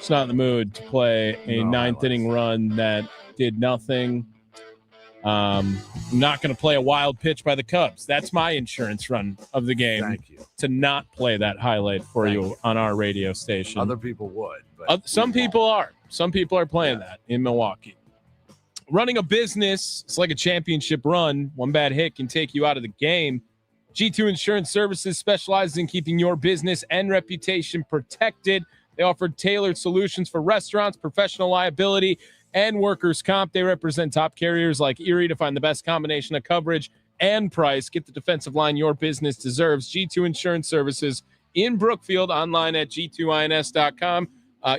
in the mood to play a ninth inning run that did nothing. I'm not going to play a wild pitch by the Cubs. That's my insurance run of the game. Thank you. To not play that highlight for you on our radio station. Other people would. But some people are. Some people are playing that in Milwaukee. Running a business, it's like a championship run. One bad hit can take you out of the game. G2 Insurance Services specializes in keeping your business and reputation protected. They offer tailored solutions for restaurants, professional liability, and workers' comp. They represent top carriers like Erie to find the best combination of coverage and price. Get the defensive line your business deserves. G2 Insurance Services in Brookfield, online at g2ins.com.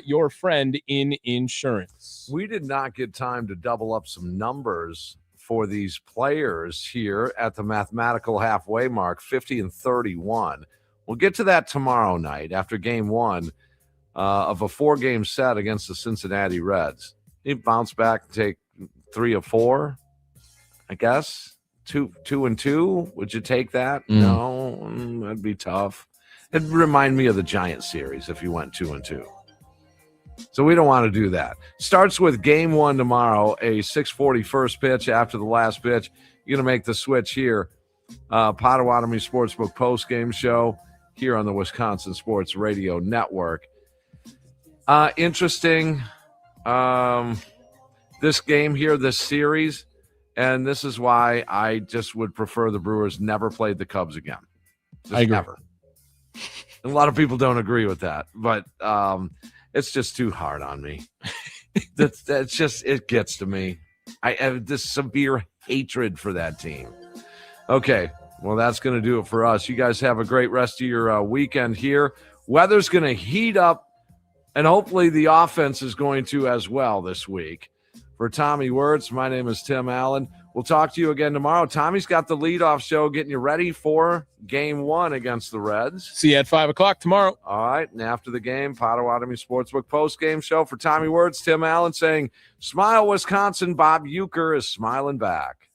Your friend in insurance. We did not get time to double up some numbers for these players here at the mathematical halfway mark, 50 and 31. We'll get to that tomorrow night after game one of a 4-game set against the Cincinnati Reds. He bounced back and take 3 of 4, I guess. 2 and 2. Would you take that? No, that'd be tough. It'd remind me of the Giants series if you went 2 and 2. So we don't want to do that. Starts with game one tomorrow, a 6:40 first pitch. After the last pitch, you're going to make the switch here. Potawatomi Sportsbook post-game show here on the Wisconsin Sports Radio Network. Interesting. This game here, this series, and this is why I just would prefer the Brewers never played the Cubs again. Just I agree. Never. A lot of people don't agree with that, but it's just too hard on me. That's just, it gets to me. I have this severe hatred for that team. Okay, well, that's going to do it for us. You guys have a great rest of your weekend here. Weather's going to heat up, and hopefully the offense is going to as well this week. For Tommy Wortz, my name is Tim Allen. We'll talk to you again tomorrow. Tommy's got the leadoff show getting you ready for game one against the Reds. See you at 5 o'clock tomorrow. All right, and after the game, Potawatomi Sportsbook post-game show. For Tommy Wortz, Tim Allen saying, smile, Wisconsin. Bob Uecker is smiling back.